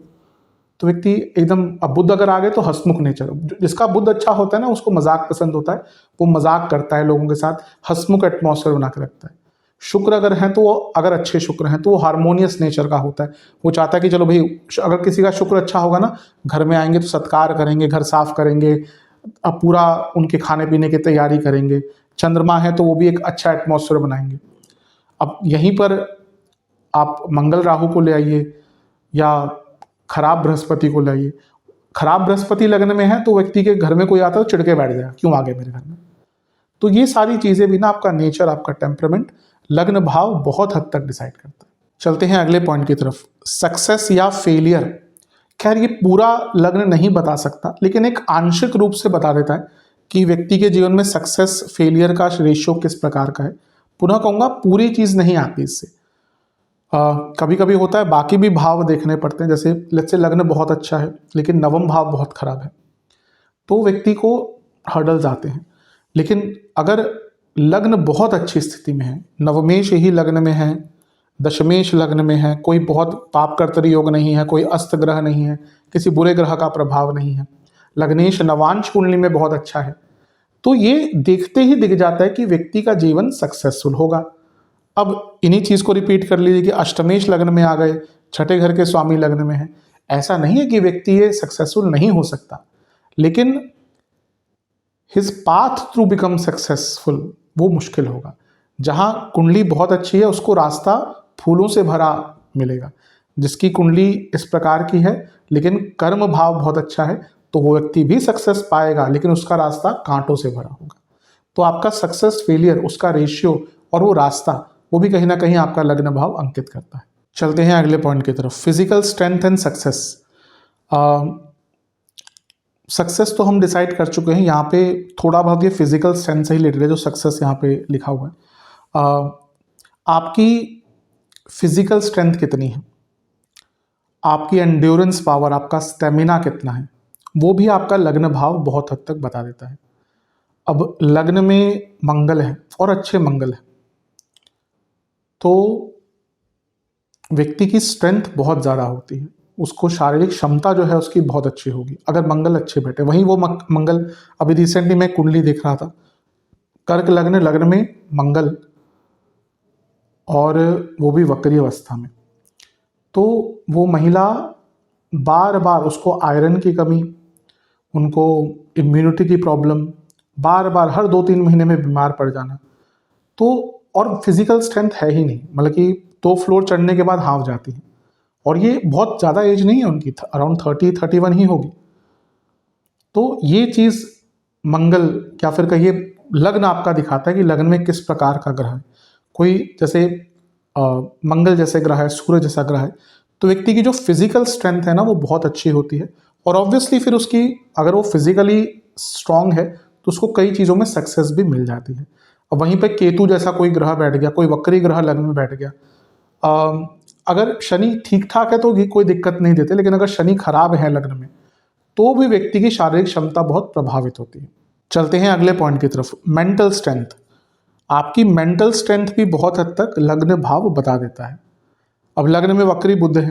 तो व्यक्ति एकदम, अब बुध अगर आ गए तो हंसमुख नेचर, जिसका बुध अच्छा होता है ना उसको मजाक पसंद होता है, वो मजाक करता है लोगों के साथ, हंसमुख एटमॉस्फेयर बना के रखता है। शुक्र अगर हैं तो वो, अगर अच्छे शुक्र हैं तो वो हार्मोनियस नेचर का होता है, वो चाहता है कि चलो भाई, अगर किसी का शुक्र अच्छा होगा ना, घर में आएंगे तो सत्कार करेंगे, घर साफ करेंगे, अब पूरा उनके खाने पीने की तैयारी करेंगे। चंद्रमा है तो वो भी एक अच्छा एटमॉस्फेयर बनाएंगे। अब यहीं पर आप मंगल राहु को ले आइए या खराब बृहस्पति को लाइए, खराब बृहस्पति लग्न में है तो व्यक्ति के घर में कोई आता है तो चिढ़के बैठ जाएगा, क्यों आ गए मेरे घर में। तो ये सारी चीजें भी ना आपका नेचर, आपका टेम्परामेंट, लग्न भाव बहुत हद तक डिसाइड करता है। चलते हैं अगले पॉइंट की तरफ, सक्सेस या फेलियर। खैर ये पूरा लग्न नहीं बता सकता, लेकिन एक आंशिक रूप से बता देता है कि व्यक्ति के जीवन में सक्सेस फेलियर का रेशियो किस प्रकार का है। पुनः कहूँगा पूरी चीज़ नहीं आती इससे, कभी कभी होता है बाकी भी भाव देखने पड़ते हैं। जैसे लेट्स से लग्न बहुत अच्छा है लेकिन नवम भाव बहुत खराब है, तो व्यक्ति को हर्डल्स आते हैं। लेकिन अगर लग्न बहुत अच्छी स्थिति में है, नवमेश ही लग्न में है, दशमेश लग्न में है, कोई बहुत पाप कर्तरी योग नहीं है, कोई अस्त ग्रह नहीं है, किसी बुरे ग्रह का प्रभाव नहीं है, लग्नेश नवांश कुंडली में बहुत अच्छा है, तो ये देखते ही दिख जाता है कि व्यक्ति का जीवन सक्सेसफुल होगा। अब इन्हीं चीज़ को रिपीट कर लीजिए कि अष्टमेश लग्न में आ गए, छठे घर के स्वामी लग्न में है, ऐसा नहीं है कि व्यक्ति ये सक्सेसफुल नहीं हो सकता, लेकिन his path through become successful वो मुश्किल होगा। जहाँ कुंडली बहुत अच्छी है उसको रास्ता फूलों से भरा मिलेगा, जिसकी कुंडली इस प्रकार की है लेकिन कर्म भाव बहुत अच्छा है तो वो व्यक्ति भी सक्सेस पाएगा, लेकिन उसका रास्ता कांटों से भरा होगा। तो आपका सक्सेस फेलियर, उसका रेशियो और वो रास्ता, वो भी कहीं ना कहीं आपका लग्न भाव अंकित करता है। चलते हैं अगले पॉइंट की तरफ, physical strength and success. Success तो हम डिसाइड कर चुके हैं, यहाँ पे थोड़ा बहुत ये फिजिकल स्ट्रेंथ से ही रिलेटेड है जो सक्सेस यहाँ पे लिखा हुआ है। आपकी फिजिकल स्ट्रेंथ कितनी है, आपकी एंड्योरेंस पावर, आपका स्टेमिना कितना है, वो भी आपका लग्न भाव बहुत हद तक बता देता है। अब लग्न में मंगल है और अच्छे मंगल है तो व्यक्ति की स्ट्रेंथ बहुत ज़्यादा होती है, उसको शारीरिक क्षमता जो है उसकी बहुत अच्छी होगी अगर मंगल अच्छे बैठे। वहीं वो मंगल, अभी रिसेंटली मैं कुंडली देख रहा था, कर्क लग्न में मंगल और वो भी वक्री अवस्था में, तो वो महिला बार बार, उसको आयरन की कमी, उनको इम्यूनिटी की प्रॉब्लम, बार बार हर 2-3 महीने में बीमार पड़ जाना, तो और फिजिकल स्ट्रेंथ है ही नहीं, मतलब कि 2 फ्लोर चढ़ने के बाद हाफ जाती है, और ये बहुत ज़्यादा एज नहीं है उनकी, अराउंड 30-31 ही होगी। तो ये चीज़ मंगल या फिर कहिए लग्न आपका दिखाता है कि लग्न में किस प्रकार का ग्रह है। कोई जैसे मंगल जैसे ग्रह है, सूर्य जैसा ग्रह है, तो व्यक्ति की जो फिजिकल स्ट्रेंथ है ना वो बहुत अच्छी होती है, और ऑब्वियसली फिर उसकी, अगर वो फिजिकली स्ट्रांग है तो उसको कई चीज़ों में सक्सेस भी मिल जाती है। और वहीं पे केतु जैसा कोई ग्रह बैठ गया, कोई वक्री ग्रह लग्न में बैठ गया, अगर शनि ठीक ठाक है तो कोई दिक्कत नहीं देते, लेकिन अगर शनि खराब है लग्न में तो भी व्यक्ति की शारीरिक क्षमता बहुत प्रभावित होती है। चलते हैं अगले पॉइंट की तरफ, मेंटल स्ट्रेंथ। आपकी मेंटल स्ट्रेंथ भी बहुत हद तक लग्न भाव बता देता है। अब लग्न में वक्री बुध है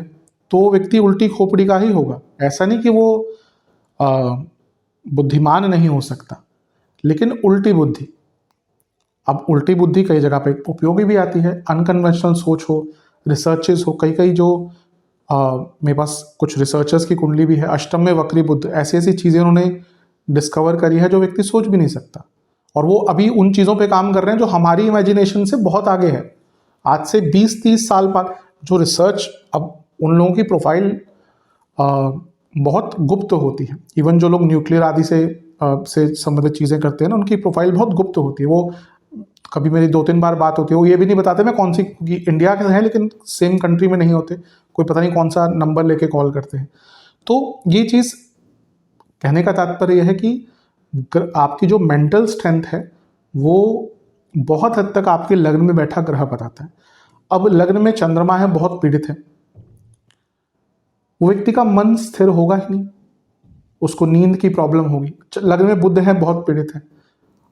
तो व्यक्ति उल्टी खोपड़ी का ही होगा। ऐसा नहीं कि वो बुद्धिमान नहीं हो सकता, लेकिन उल्टी बुद्धि। अब उल्टी बुद्धि कई जगह पे उपयोगी भी आती है। अनकन्वेंशनल सोच हो, रिसर्चेस हो, कई कई जो मेरे पास कुछ रिसर्चर्स की कुंडली भी है, अष्टम में वक्री बुध, ऐसी ऐसी चीज़ें उन्होंने डिस्कवर करी है जो व्यक्ति सोच भी नहीं सकता। और वो अभी उन चीज़ों पे काम कर रहे हैं जो हमारी इमेजिनेशन से बहुत आगे है। आज से 20-30 साल बाद जो रिसर्च, अब उन लोगों की प्रोफाइल बहुत गुप्त होती है। इवन जो लोग न्यूक्लियर आदि से संबंधित चीज़ें करते हैं ना, उनकी प्रोफाइल बहुत गुप्त होती है। वो कभी मेरी 2-3 बार बात होती है, वो ये भी नहीं बताते मैं कौन सी, इंडिया के हैं लेकिन सेम कंट्री में नहीं होते, कोई पता नहीं कौन सा नंबर लेके कॉल करते हैं। तो ये चीज़ कहने का तात्पर्य यह है कि आपकी जो मेंटल स्ट्रेंथ है वो बहुत हद तक आपके लग्न में बैठा ग्रह बताता है। अब लग्न में चंद्रमा है, बहुत पीड़ित है, वो व्यक्ति का मन स्थिर होगा ही नहीं, उसको नींद की प्रॉब्लम होगी। लग्न में बुध है, बहुत पीड़ित है।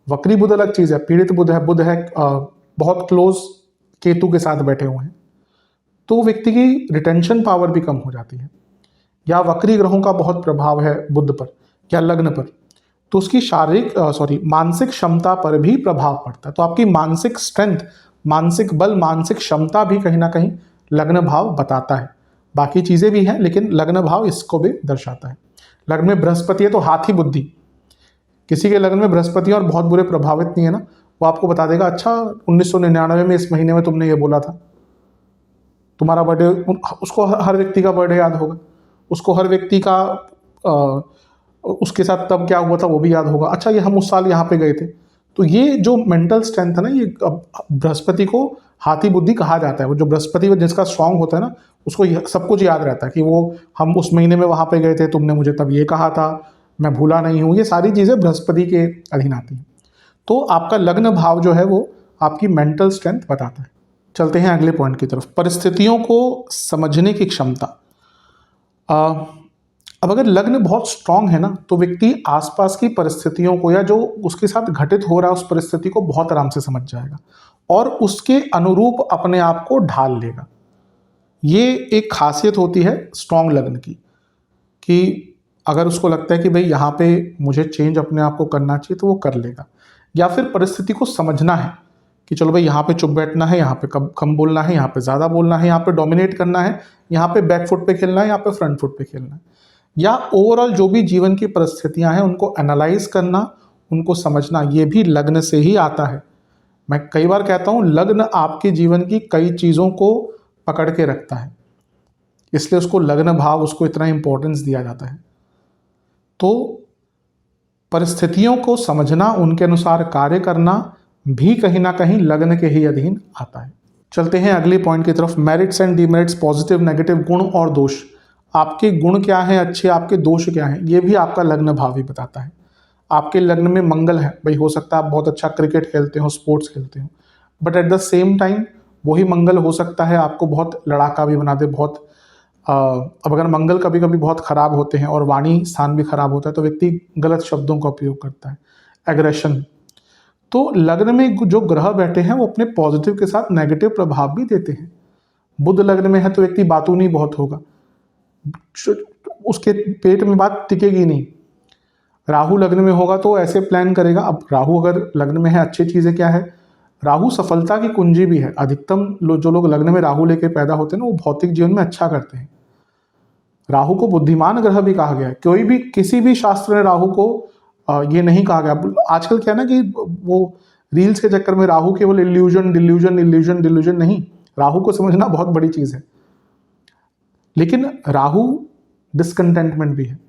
वक्री बुध अलग चीज़ है, पीड़ित बुध है, बुध है बहुत क्लोज केतु के साथ बैठे हुए हैं, तो व्यक्ति की रिटेंशन पावर भी कम हो जाती है। या वक्री ग्रहों का बहुत प्रभाव है बुध पर या लग्न पर, तो उसकी शारीरिक मानसिक क्षमता पर भी प्रभाव पड़ता है। तो आपकी मानसिक स्ट्रेंथ, मानसिक बल, मानसिक क्षमता भी कहीं ना कहीं लग्न भाव बताता है। बाकी चीज़ें भी हैं लेकिन लग्न भाव इसको भी दर्शाता है। लग्न में बृहस्पति है तो हाथी बुद्धि, किसी के लग्न में बृहस्पति और बहुत बुरे प्रभावित नहीं है ना, वो आपको बता देगा अच्छा 1999 में इस महीने में तुमने ये बोला था, तुम्हारा बर्थडे, उसको हर व्यक्ति का बर्थडे याद होगा, उसको हर व्यक्ति का उसके साथ तब क्या हुआ था वो भी याद होगा, अच्छा ये हम उस साल यहाँ पे गए थे। तो ये जो मेंटल स्ट्रेंथ है ना, ये बृहस्पति को हाथी बुद्धि कहा जाता है। वो जो बृहस्पति जिसका स्ट्रांग होता है ना, उसको सब कुछ याद रहता है कि वो हम उस महीने में वहाँ पे गए थे, तुमने मुझे तब ये कहा था, मैं भूला नहीं हूँ। ये सारी चीज़ें बृहस्पति के अधीन आती हैं। तो आपका लग्न भाव जो है वो आपकी मेंटल स्ट्रेंथ बताता है। चलते हैं अगले पॉइंट की तरफ, परिस्थितियों को समझने की क्षमता। अब अगर लग्न बहुत स्ट्रांग है ना, तो व्यक्ति आसपास की परिस्थितियों को या जो उसके साथ घटित हो रहा है उस परिस्थिति को बहुत आराम से समझ जाएगा और उसके अनुरूप अपने आप को ढाल लेगा। ये एक खासियत होती है स्ट्रांग लग्न की, कि अगर उसको लगता है कि भाई यहाँ पे मुझे चेंज अपने आप को करना चाहिए तो वो कर लेगा। या फिर परिस्थिति को समझना है कि चलो भाई यहाँ पे चुप बैठना है, यहाँ पे कम बोलना है, यहाँ पे ज़्यादा बोलना है, यहाँ पे डोमिनेट करना है, यहाँ पे बैक फुट पे खेलना है, यहाँ पे फ्रंट फुट पे खेलना है। या ओवरऑल जो भी जीवन की परिस्थितियाँ हैं उनको एनालाइज करना, उनको समझना, ये भी लग्न से ही आता है। मैं कई बार कहता हूँ लग्न आपके जीवन की कई चीज़ों को पकड़ के रखता है, इसलिए उसको लग्न भाव, उसको इतना इंपॉर्टेंस दिया जाता है। तो परिस्थितियों को समझना, उनके अनुसार कार्य करना भी कहीं ना कहीं लग्न के ही अधीन आता है। चलते हैं अगले पॉइंट की तरफ, merits and demerits, positive negative, गुण और दोष। आपके गुण क्या हैं अच्छे, आपके दोष क्या हैं, ये भी आपका लग्न भाव ही बताता है। आपके लग्न में मंगल है, भाई हो सकता है आप बहुत अच्छा क्रिकेट खेलते हो, स्पोर्ट्स खेलते हो, but at the same time वही मंगल हो सकता है आपको बहुत लड़ाका भी बना दे, बहुत अब अगर मंगल कभी कभी बहुत खराब होते हैं और वाणी स्थान भी खराब होता है तो व्यक्ति गलत शब्दों का उपयोग करता है, एग्रेशन। तो लग्न में जो ग्रह बैठे हैं वो अपने पॉजिटिव के साथ नेगेटिव प्रभाव भी देते हैं। बुध लग्न में है तो व्यक्ति बातूनी बहुत होगा, उसके पेट में बात टिकेगी नहीं। राहु लग्न में होगा तो ऐसे प्लान करेगा। अब राहु अगर लग्न में है, अच्छी चीज़ें क्या है, राहु सफलता की कुंजी भी है। अधिकतम जो लोग लग्न में राहु लेके पैदा होते हैं ना, वो भौतिक जीवन में अच्छा करते हैं। राहु को बुद्धिमान ग्रह भी कहा गया है। कोई भी किसी भी शास्त्र ने राहु को ये नहीं कहा गया। आजकल क्या है ना कि वो रील्स के चक्कर में राहु केवल इल्यूजन डिल्यूजन इल्यूजन डिल्यूजन नहीं, राहु को समझना बहुत बड़ी चीज़ है। लेकिन राहु डिसकंटेंटमेंट भी है।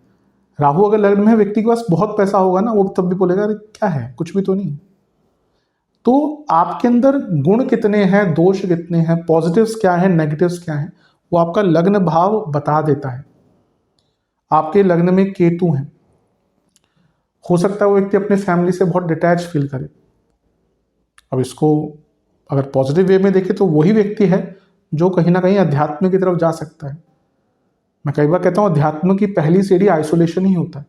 राहु अगर लग्न में व्यक्ति के पास बहुत पैसा होगा ना, वो तब भी बोलेगा अरे क्या है, कुछ भी तो नहीं। तो आपके अंदर गुण कितने हैं, दोष कितने हैं, पॉजिटिव्स क्या हैं, नेगेटिव्स क्या हैं, वो आपका लग्न भाव बता देता है। आपके लग्न में केतु है, हो सकता है वो व्यक्ति अपने फैमिली से बहुत डिटैच फील करे। अब इसको अगर पॉजिटिव वे में देखें तो वही व्यक्ति है जो कहीं ना कहीं अध्यात्म की तरफ जा सकता है। मैं कई बार कहता हूँ अध्यात्म की पहली सीढ़ी आइसोलेशन ही होता है।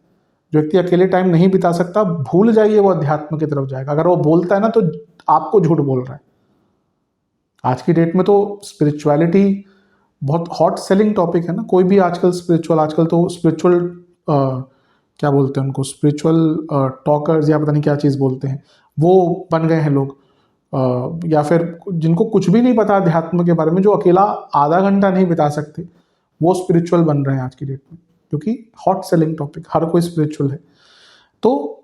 जो व्यक्ति अकेले टाइम नहीं बिता सकता, भूल जाइए वो अध्यात्म की तरफ जाएगा। अगर वो बोलता है ना तो आपको झूठ बोल रहा है। आज की डेट में तो स्पिरिचुअलिटी बहुत हॉट सेलिंग टॉपिक है ना। कोई भी आजकल स्पिरिचुअल, आजकल तो स्पिरिचुअल क्या बोलते हैं उनको, स्पिरिचुअल टॉकर्स या पता नहीं क्या चीज़ बोलते हैं, वो बन गए हैं लोग। या फिर जिनको कुछ भी नहीं पता अध्यात्म के बारे में, जो अकेला आधा घंटा नहीं बिता सकते, वो स्पिरिचुअल बन रहे हैं आज की डेट में, क्योंकि हॉट सेलिंग टॉपिक, हर कोई स्पिरिचुअल है। तो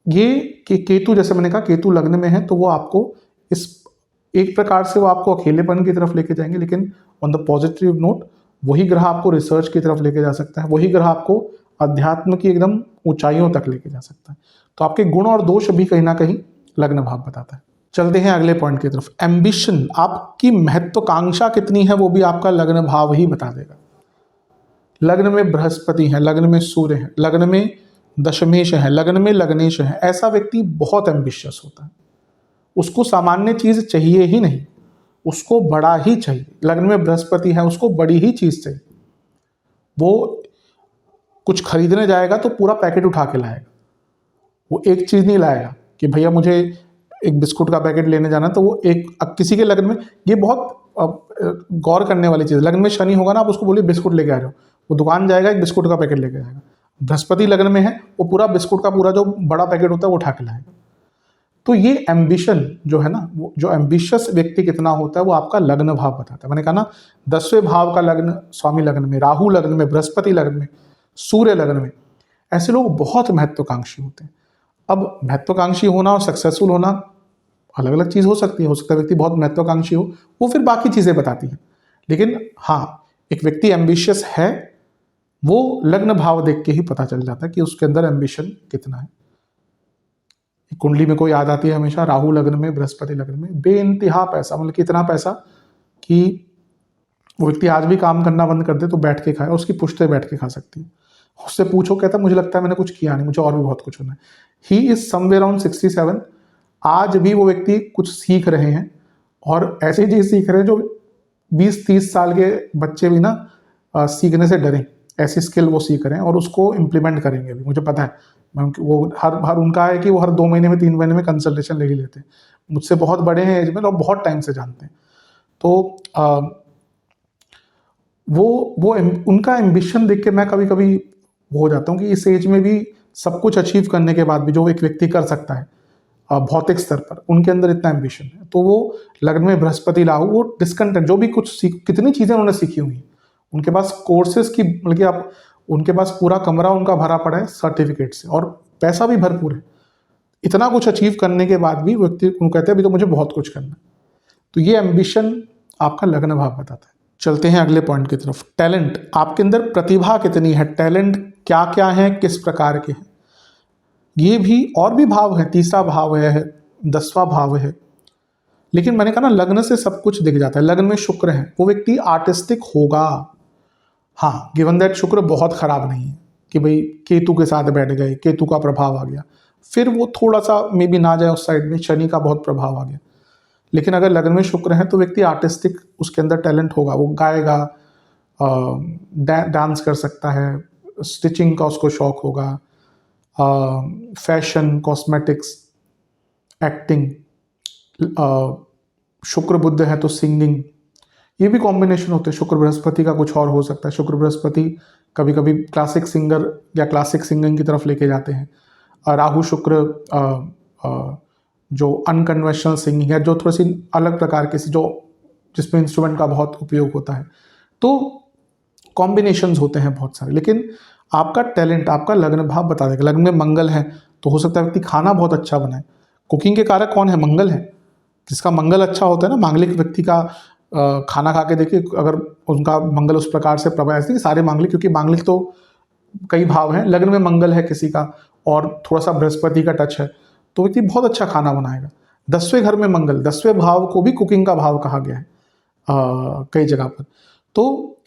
ये कि केतु, जैसे मैंने कहा केतु लग्न में है, तो वो आपको इस एक प्रकार से वो आपको अकेलेपन की तरफ लेके जाएंगे, लेकिन ऑन द पॉजिटिव नोट वही ग्रह आपको रिसर्च की तरफ लेके जा सकता है, वही ग्रह आपको अध्यात्म की एकदम ऊंचाइयों तक लेके जा सकता है। तो आपके गुण और दोष भी कहीं ना कहीं लग्न भाव बताता है। चलते हैं अगले पॉइंट की तरफ। एम्बिशन, आपकी महत्वाकांक्षा कितनी है वो भी आपका लग्न भाव ही बता देगा। लग्न में बृहस्पति है, लग्न में सूर्य है, लग्न में दशमेश है, लग्न में लग्नेश है, ऐसा व्यक्ति बहुत एम्बिशियस होता है। उसको सामान्य चीज चाहिए ही नहीं, उसको बड़ा ही चाहिए। लग्न में बृहस्पति है, उसको बड़ी ही चीज चाहिए। वो कुछ खरीदने जाएगा तो पूरा पैकेट उठा के लाएगा। वो एक चीज नहीं लाएगा कि भैया मुझे एक बिस्कुट का पैकेट लेने जाना, तो वो एक, अब किसी के लग्न में ये बहुत गौर करने वाली चीज़, लग्न में शनि होगा ना, आप उसको बोलिए बिस्कुट लेके आ रहे हो, वो दुकान जाएगा एक बिस्कुट का पैकेट लेके जाएगा। बृहस्पति लग्न में है, वो पूरा बिस्कुट का पूरा जो बड़ा पैकेट होता है वो उठा के लाएगा। तो ये एम्बिशन जो है ना, वो जो एम्बिशियस व्यक्ति कितना होता है वो आपका लग्न भाव बताता है। मैंने कहा ना 10वें भाव का लग्न स्वामी लग्न में, राहु लग्न में, बृहस्पति लग्न में, सूर्य लग्न में, ऐसे लोग बहुत महत्वाकांक्षी होते हैं। अब महत्वाकांक्षी होना और सक्सेसफुल होना अलग अलग चीज़ हो सकती है। हो सकता है व्यक्ति बहुत महत्वाकांक्षी हो, वो फिर बाकी चीज़ें बताती हैं, लेकिन हाँ, एक व्यक्ति एम्बिशियस है वो लग्न भाव देख के ही पता चल जाता है कि उसके अंदर एम्बिशन कितना है। कुंडली में कोई याद आती है हमेशा, राहु लग्न में, बृहस्पति लग्न में, बेइंतहा पैसा, मतलब कितना पैसा कि वो व्यक्ति आज भी काम करना बंद कर दे तो बैठ के खाए, उसकी पुश्तें बैठ के खा सकती है। उससे पूछो, कहता मुझे लगता है मैंने कुछ किया नहीं, मुझे और भी बहुत कुछ होना है। He is somewhere around 67। आज भी वो व्यक्ति कुछ सीख रहे हैं, और ऐसी चीज सीख रहे हैं जो 20-30 साल के बच्चे भी ना सीखने से डरें। ऐसी स्किल वो सीख रहे हैं और उसको इम्प्लीमेंट करेंगे भी, मुझे पता है। वो हर उनका है कि वो हर 2 महीने में 3 महीने में कंसल्टेशन ले ही लेते हैं। मुझसे बहुत बड़े हैं एज में और बहुत टाइम से जानते हैं। तो वो उनका एम्बिशन देख के मैं कभी कभी हो जाता हूँ कि इस एज में भी सब कुछ अचीव करने के बाद भी जो एक व्यक्ति कर सकता है भौतिक स्तर पर, उनके अंदर इतना एम्बिशन है। तो वो लग्न में बृहस्पति राहु, वो डिस्कंटेंट, जो भी कुछ कितनी चीज़ें उन्होंने सीखी हुई, उनके पास कोर्सेज की, बल्कि आप उनके पास पूरा कमरा उनका भरा पड़ा है सर्टिफिकेट से, और पैसा भी भरपूर है। इतना कुछ अचीव करने के बाद भी व्यक्ति कहते हैं अभी तो मुझे बहुत कुछ करना है। तो ये एम्बिशन आपका लग्न भाव बताता है। चलते हैं अगले पॉइंट की तरफ। टैलेंट, आपके अंदर प्रतिभा कितनी है, टैलेंट क्या क्या है, किस प्रकार के हैं, ये भी और भी भाव है। 3रा भाव है, 10वां भाव है, लेकिन मैंने कहा ना लग्न से सब कुछ दिख जाता है। लग्न में शुक्र है, वो व्यक्ति आर्टिस्टिक होगा। हाँ, गिवन दैट शुक्र बहुत खराब नहीं है कि भाई केतु के साथ बैठ गए, केतु का प्रभाव आ गया, फिर वो थोड़ा सा मे बी ना जाए उस साइड में, शनि का बहुत प्रभाव आ गया। लेकिन अगर लग्न में शुक्र है तो व्यक्ति आर्टिस्टिक, उसके अंदर टैलेंट होगा, वो गाएगा, डांस कर सकता है, स्टिचिंग का उसको शौक होगा, फैशन, कॉस्मेटिक्स, एक्टिंग। शुक्र बुध है तो सिंगिंग, ये भी कॉम्बिनेशन होते हैं। शुक्र बृहस्पति का कुछ और हो सकता है। शुक्र बृहस्पति कभी कभी क्लासिक सिंगर या क्लासिक सिंगिंग की तरफ लेके जाते हैं। राहु शुक्र जो अनकन्वेंशनल सिंगिंग है, जो थोड़ी सी अलग प्रकार की, जो जिसमें इंस्ट्रूमेंट का बहुत उपयोग होता है। तो कॉम्बिनेशंस होते हैं बहुत सारे, लेकिन आपका टैलेंट आपका लग्न भाव बता देगा। लग्न में मंगल है तो हो सकता है व्यक्ति खाना बहुत अच्छा बनाए। कुकिंग के कारक कौन है, मंगल है। जिसका मंगल अच्छा होता है ना, मांगलिक व्यक्ति का खाना खा के देखिए, अगर उनका मंगल उस प्रकार से प्रभाव, ऐसे सारे मांगलिक, क्योंकि मांगलिक तो कई भाव हैं, लग्न में मंगल है किसी का और थोड़ा सा बृहस्पति का टच है, तो व्यक्ति बहुत अच्छा खाना बनाएगा। 10वें घर में मंगल, 10वें भाव को भी कुकिंग का भाव कहा गया है कई जगह पर। तो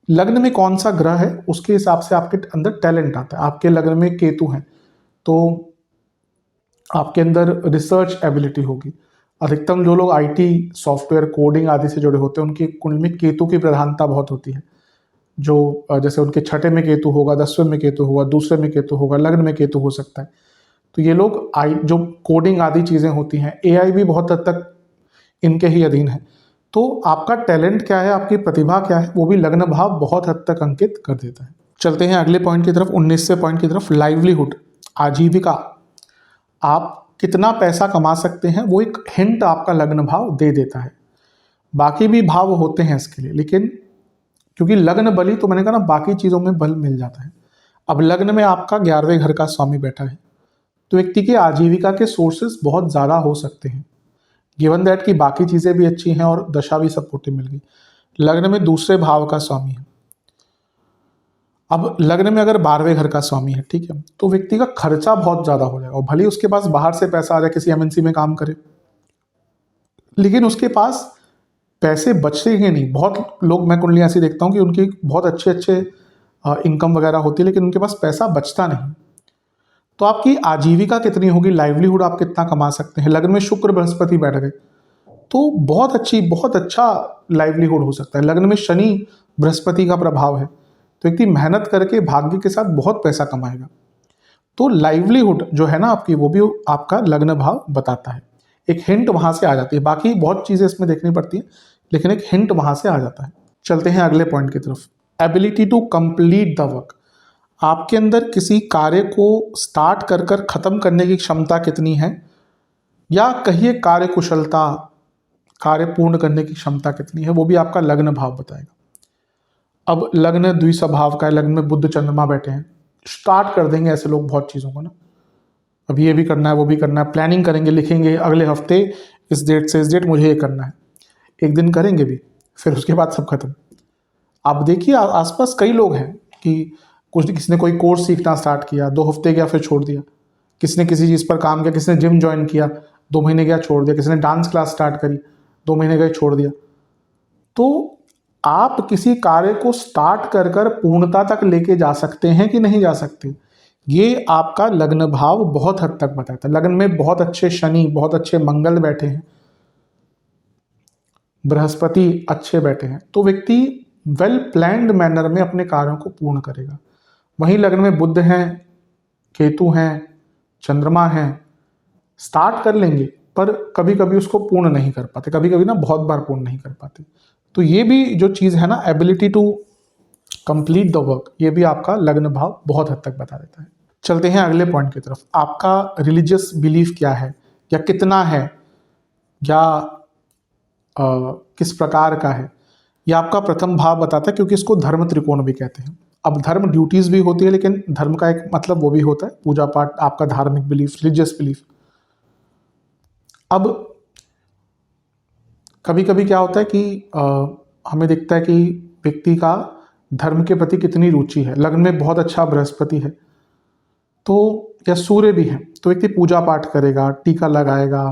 लग्न में कौन सा ग्रह है उसके हिसाब से आपके अंदर टैलेंट आता है। आपके लग्न में केतु है तो आपके अंदर रिसर्च एबिलिटी होगी। अधिकतम जो लोग आईटी सॉफ्टवेयर कोडिंग आदि से जुड़े होते हैं उनकी कुंडली में केतु की प्रधानता बहुत होती है। जो जैसे उनके छठे में केतु होगा, 10वें में केतु होगा, दूसरे में केतु होगा, लग्न में केतु हो सकता है। तो ये लोग जो कोडिंग आदि चीज़ें होती हैं, एआई भी बहुत हद तक इनके ही अधीन है। तो आपका टैलेंट क्या है, आपकी प्रतिभा क्या है, वो भी लग्न भाव बहुत हद तक अंकित कर देता है। चलते हैं अगले पॉइंट की तरफ, 19वें पॉइंट की तरफ, लाइवलीहुड, आजीविका। आप कितना पैसा कमा सकते हैं वो एक हिंट आपका लग्न भाव दे देता है। बाकी भी भाव होते हैं इसके लिए, लेकिन क्योंकि लग्न बली, तो मैंने कहा ना बाकी चीज़ों में बल मिल जाता है। अब लग्न में आपका 11वें घर का स्वामी बैठा है, तो व्यक्ति की आजीविका के सोर्सेस बहुत ज़्यादा हो सकते हैं, गिवन दैट कि बाकी चीज़ें भी अच्छी हैं और दशा भी सपोर्टिव मिल गई। लग्न में दूसरे भाव का स्वामी है। अब लग्न में अगर 12वें घर का स्वामी है, ठीक है, तो व्यक्ति का खर्चा बहुत ज़्यादा हो जाएगा और भले उसके पास बाहर से पैसा आ जाए, किसी एमएनसी में काम करे, लेकिन उसके पास पैसे बचेंगे नहीं। बहुत लोग, मैं कुंडली ऐसी देखता हूँ कि उनकी बहुत अच्छे इनकम वगैरह होती है, लेकिन उनके पास पैसा बचता नहीं। तो आपकी आजीविका कितनी होगी, लाइवलीहुड आप कितना कमा सकते हैं। लग्न में शुक्र बृहस्पति बैठ गए तो बहुत अच्छा लाइवलीहुड हो सकता है। लग्न में शनि बृहस्पति का प्रभाव है, तो व्यक्ति मेहनत करके भाग्य के साथ बहुत पैसा कमाएगा। तो लाइवलीहुड जो है ना आपकी, वो भी आपका लग्न भाव बताता है। एक हिंट वहां से आ जाती है। बाकी बहुत चीजें इसमें देखनी पड़ती हैं, लेकिन एक हिंट वहां से आ जाता है। चलते हैं अगले पॉइंट की तरफ, ability to complete the work. आपके अंदर किसी कार्य को स्टार्ट कर कर खत्म करने की क्षमता कितनी है, या कहिए कार्य कुशलता, कार्य पूर्ण करने की क्षमता कितनी है, वो भी आपका लग्न भाव बताएगा। अब लग्न द्विस्वभाव का है, लग्न में बुध चंद्रमा बैठे हैं, स्टार्ट कर देंगे ऐसे लोग बहुत चीज़ों को ना। अब ये भी करना है, वो भी करना है, प्लानिंग करेंगे, लिखेंगे अगले हफ्ते इस डेट से इस डेट मुझे ये करना है। एक दिन करेंगे भी, फिर उसके बाद सब खत्म। आप देखिए आसपास कई लोग हैं कि किसी ने कोई कोर्स सीखना स्टार्ट किया, 2 हफ्ते गया फिर छोड़ दिया। किसी ने किसी चीज़ पर काम किया, किसी ने जिम ज्वाइन किया, 2 महीने गया छोड़ दिया। किसी ने डांस क्लास स्टार्ट करी, 2 महीने गए छोड़ दिया। तो आप किसी कार्य को स्टार्ट कर कर पूर्णता तक लेके जा सकते हैं कि नहीं जा सकते, ये आपका लग्न भाव बहुत हद तक बताता है। लग्न में बहुत अच्छे शनि, बहुत अच्छे मंगल बैठे हैं, बृहस्पति अच्छे बैठे हैं, तो व्यक्ति वेल प्लान्ड मैनर में अपने कार्यों को पूर्ण करेगा। वहीं लग्न में बुध हैं, केतु हैं, चंद्रमा हैं, स्टार्ट कर लेंगे पर कभी कभी उसको पूर्ण नहीं कर पाते, कभी कभी ना बहुत बार पूर्ण नहीं कर पाते। तो ये भी जो चीज़ है ना, ability to complete the work, ये भी आपका लग्न भाव बहुत हद तक बता देता है। चलते हैं अगले पॉइंट की तरफ, आपका रिलीजियस बिलीफ क्या है, या कितना है, या किस प्रकार का है, यह आपका प्रथम भाव बताता है, क्योंकि इसको धर्म त्रिकोण भी कहते हैं। अब धर्म ड्यूटीज भी होती है, लेकिन धर्म का एक मतलब वो भी होता है पूजा पाठ, आपका धार्मिक बिलीफ, रिलीजियस बिलीफ। अब कभी कभी क्या होता है कि हमें दिखता है कि व्यक्ति का धर्म के प्रति कितनी रुचि है। लग्न में बहुत अच्छा बृहस्पति है तो, या सूर्य भी है, तो व्यक्ति पूजा पाठ करेगा, टीका लगाएगा,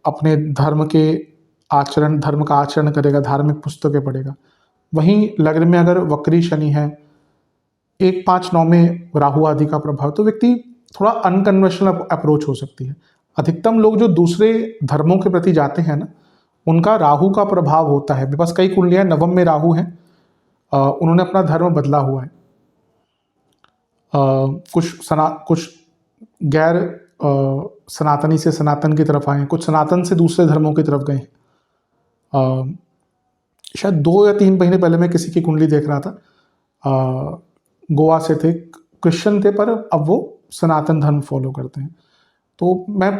अपने धर्म का आचरण करेगा, धार्मिक पुस्तकें पढ़ेगा। वहीं लग्न में अगर वक्री शनि है, 1-5-9 में राहु आदि का प्रभाव, तो व्यक्ति थोड़ा अनकन्वेंशनल अप्रोच हो सकती है। अधिकतम लोग जो दूसरे धर्मों के प्रति जाते हैं ना, उनका राहु का प्रभाव होता है। मेरे पास कई कुंडलियां नवम में राहु हैं, उन्होंने अपना धर्म बदला हुआ है। कुछ गैर सनातनी से सनातन की तरफ आए हैं, कुछ सनातन से दूसरे धर्मों की तरफ गए हैं। शायद 2 या 3 महीने पहले मैं किसी की कुंडली देख रहा था, गोवा से थे, क्रिश्चियन थे, पर अब वो सनातन धर्म फॉलो करते हैं। तो मैं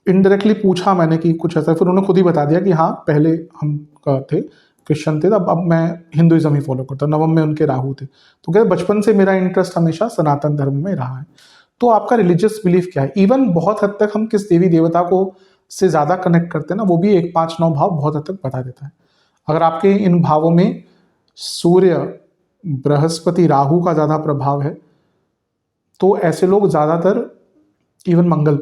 इनडायरेक्टली पूछा मैंने कि कुछ ऐसा, फिर उन्होंने खुद ही बता दिया कि हाँ पहले हम थे क्रिश्चियन थे, अब मैं हिंदुइज्म ही फॉलो करता हूँ। नवम में उनके राहु थे, तो कहते बचपन से मेरा इंटरेस्ट हमेशा सनातन धर्म में रहा है। तो आपका रिलीजियस बिलीफ क्या है, इवन बहुत हद तक हम किस देवी देवता को से ज़्यादा कनेक्ट करते हैं ना, वो भी 1-5-9 भाव बहुत हद तक बता देता है। अगर आपके इन भावों में सूर्य, बृहस्पति, राहु का ज़्यादा प्रभाव है, तो ऐसे लोग ज़्यादातर, इवन मंगल,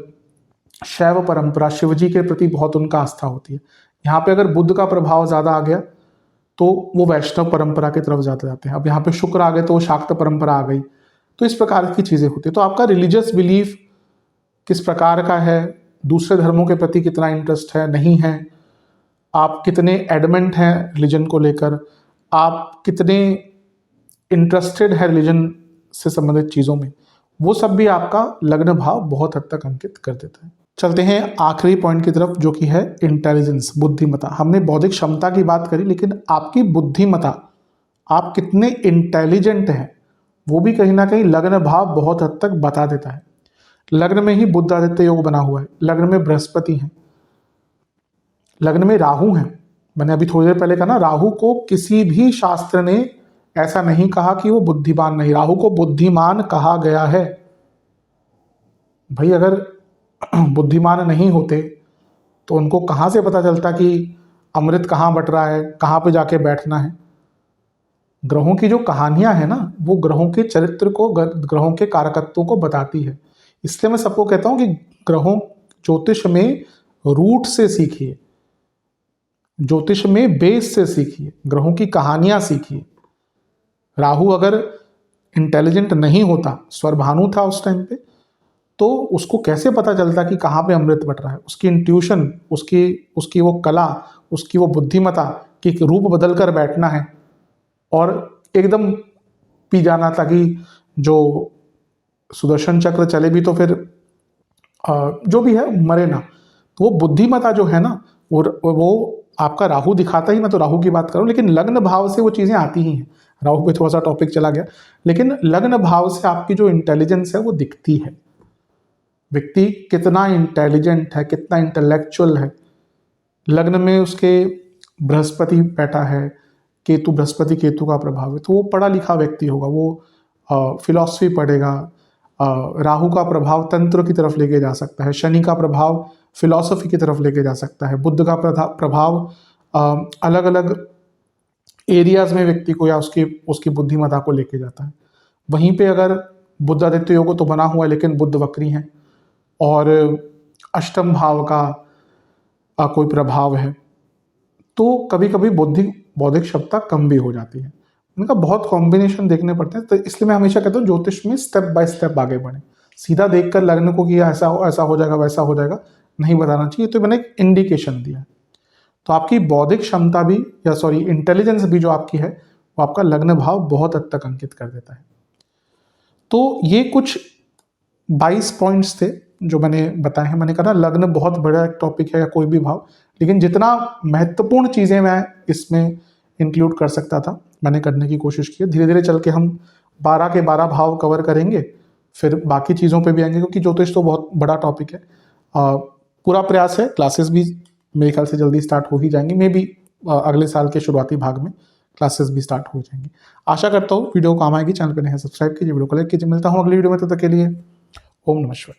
शैव परंपरा, शिव जी के प्रति बहुत उनका आस्था होती है। यहाँ पे अगर बुध का प्रभाव ज़्यादा आ गया तो वो वैष्णव परंपरा की तरफ ज़्यादा जाते हैं। अब यहाँ पे शुक्र आ गए तो वो शाक्त परंपरा आ गई। तो इस प्रकार की चीज़ें होती है। तो आपका रिलीजियस बिलीफ किस प्रकार का है, दूसरे धर्मों के प्रति कितना इंटरेस्ट है, नहीं है, आप कितने एडमेंट हैं रिलीजन को लेकर, आप कितने इंटरेस्टेड है रिलीजन से संबंधित चीज़ों में, वो सब भी आपका लग्न भाव बहुत हद तक अंकित कर देता है। चलते हैं आखिरी पॉइंट की तरफ, जो कि है इंटेलिजेंस, बुद्धिमत्ता। हमने बौद्धिक क्षमता की बात करी, लेकिन आपकी बुद्धिमत्ता, आप कितने इंटेलिजेंट हैं, वो भी कहीं ना कहीं लग्न भाव बहुत हद तक बता देता है। लग्न में ही बुध आदित्य योग बना हुआ है, लग्न में बृहस्पति है, लग्न में राहु है। मैंने अभी थोड़ी देर पहले कहा ना, राहु को किसी भी शास्त्र ने ऐसा नहीं कहा कि वो बुद्धिमान नहीं, राहु को बुद्धिमान कहा गया है। भाई अगर बुद्धिमान नहीं होते तो उनको कहाँ से पता चलता कि अमृत कहाँ बट रहा है, कहाँ पे जाके बैठना है। ग्रहों की जो कहानियां है ना, वो ग्रहों के चरित्र को, ग्रहों के कारकत्वों को बताती है। इसलिए मैं सबको कहता हूं कि ग्रहों, ज्योतिष में रूट से सीखिए, ज्योतिष में बेस से सीखिए, ग्रहों की कहानियां सीखिए। राहु अगर इंटेलिजेंट नहीं होता, स्वरभानु था उस टाइम पे, तो उसको कैसे पता चलता कि कहाँ पे अमृत बट रहा है। उसकी इंट्यूशन, उसकी वो कला, उसकी वो बुद्धिमत्ता कि रूप बदल कर बैठना है और एकदम पी जाना, ताकि जो सुदर्शन चक्र चले भी तो फिर जो भी है मरे ना। तो वो बुद्धिमत्ता जो है ना, वो आपका राहु दिखाता ही। मैं तो राहु की बात करूं, लेकिन लग्न भाव से वो चीज़ें आती ही हैं। राहु पे थोड़ा सा टॉपिक चला गया, लेकिन लग्न भाव से आपकी जो इंटेलिजेंस है वो दिखती है। व्यक्ति कितना इंटेलिजेंट है, कितना इंटेलेक्चुअल है। लग्न में उसके बृहस्पति बैठा है, केतु, बृहस्पति केतु का प्रभाव है, तो वो पढ़ा लिखा व्यक्ति होगा, वो फिलॉसफी पढ़ेगा। राहु का प्रभाव तंत्र की तरफ लेके जा सकता है, शनि का प्रभाव फिलॉसफी की तरफ लेके जा सकता है, बुध का प्रभाव अलग अलग एरियाज में व्यक्ति को या उसकी बुद्धिमत्ता को लेके जाता है। वहीं पे अगर बुध आदित्य योग तो बना हुआ है, लेकिन बुध वक्री है और अष्टम भाव का कोई प्रभाव है, तो कभी कभी बौद्धिक क्षमता कम भी हो जाती है। उनका बहुत कॉम्बिनेशन देखने पड़ते हैं। तो इसलिए मैं हमेशा कहता हूँ ज्योतिष में स्टेप बाय स्टेप आगे बढ़े। सीधा देखकर लग्न को कि ऐसा हो जाएगा, वैसा हो जाएगा, नहीं बताना चाहिए। तो मैंने एक इंडिकेशन दिया। तो आपकी बौद्धिक क्षमता भी, या सॉरी इंटेलिजेंस भी जो आपकी है, वो आपका लग्न भाव बहुत हद तक अंकित कर देता है। तो ये कुछ 22 पॉइंट्स थे जो मैंने बताए हैं। मैंने कहा ना, लग्न बहुत बड़ा एक टॉपिक है या कोई भी भाव, लेकिन जितना महत्वपूर्ण चीज़ें मैं इसमें इंक्लूड कर सकता था मैंने करने की कोशिश की है। धीरे धीरे चल के हम 12 के 12 भाव कवर करेंगे, फिर बाकी चीज़ों पे भी आएंगे, क्योंकि ज्योतिष तो बहुत बड़ा टॉपिक है। पूरा प्रयास है, क्लासेस भी मेरे ख्याल से जल्दी स्टार्ट हो ही जाएंगी। मे भी अगले साल के शुरुआती भाग में क्लासेस भी स्टार्ट हो जाएंगी। आशा करता हूँ वीडियो काम आएगी। चैनल पर नहीं है सब्सक्राइब कीजिए, वीडियो को लाइक कीजिए। मिलता हूँ अगली वीडियो में, तब तक के लिए ओम नमः शिवाय।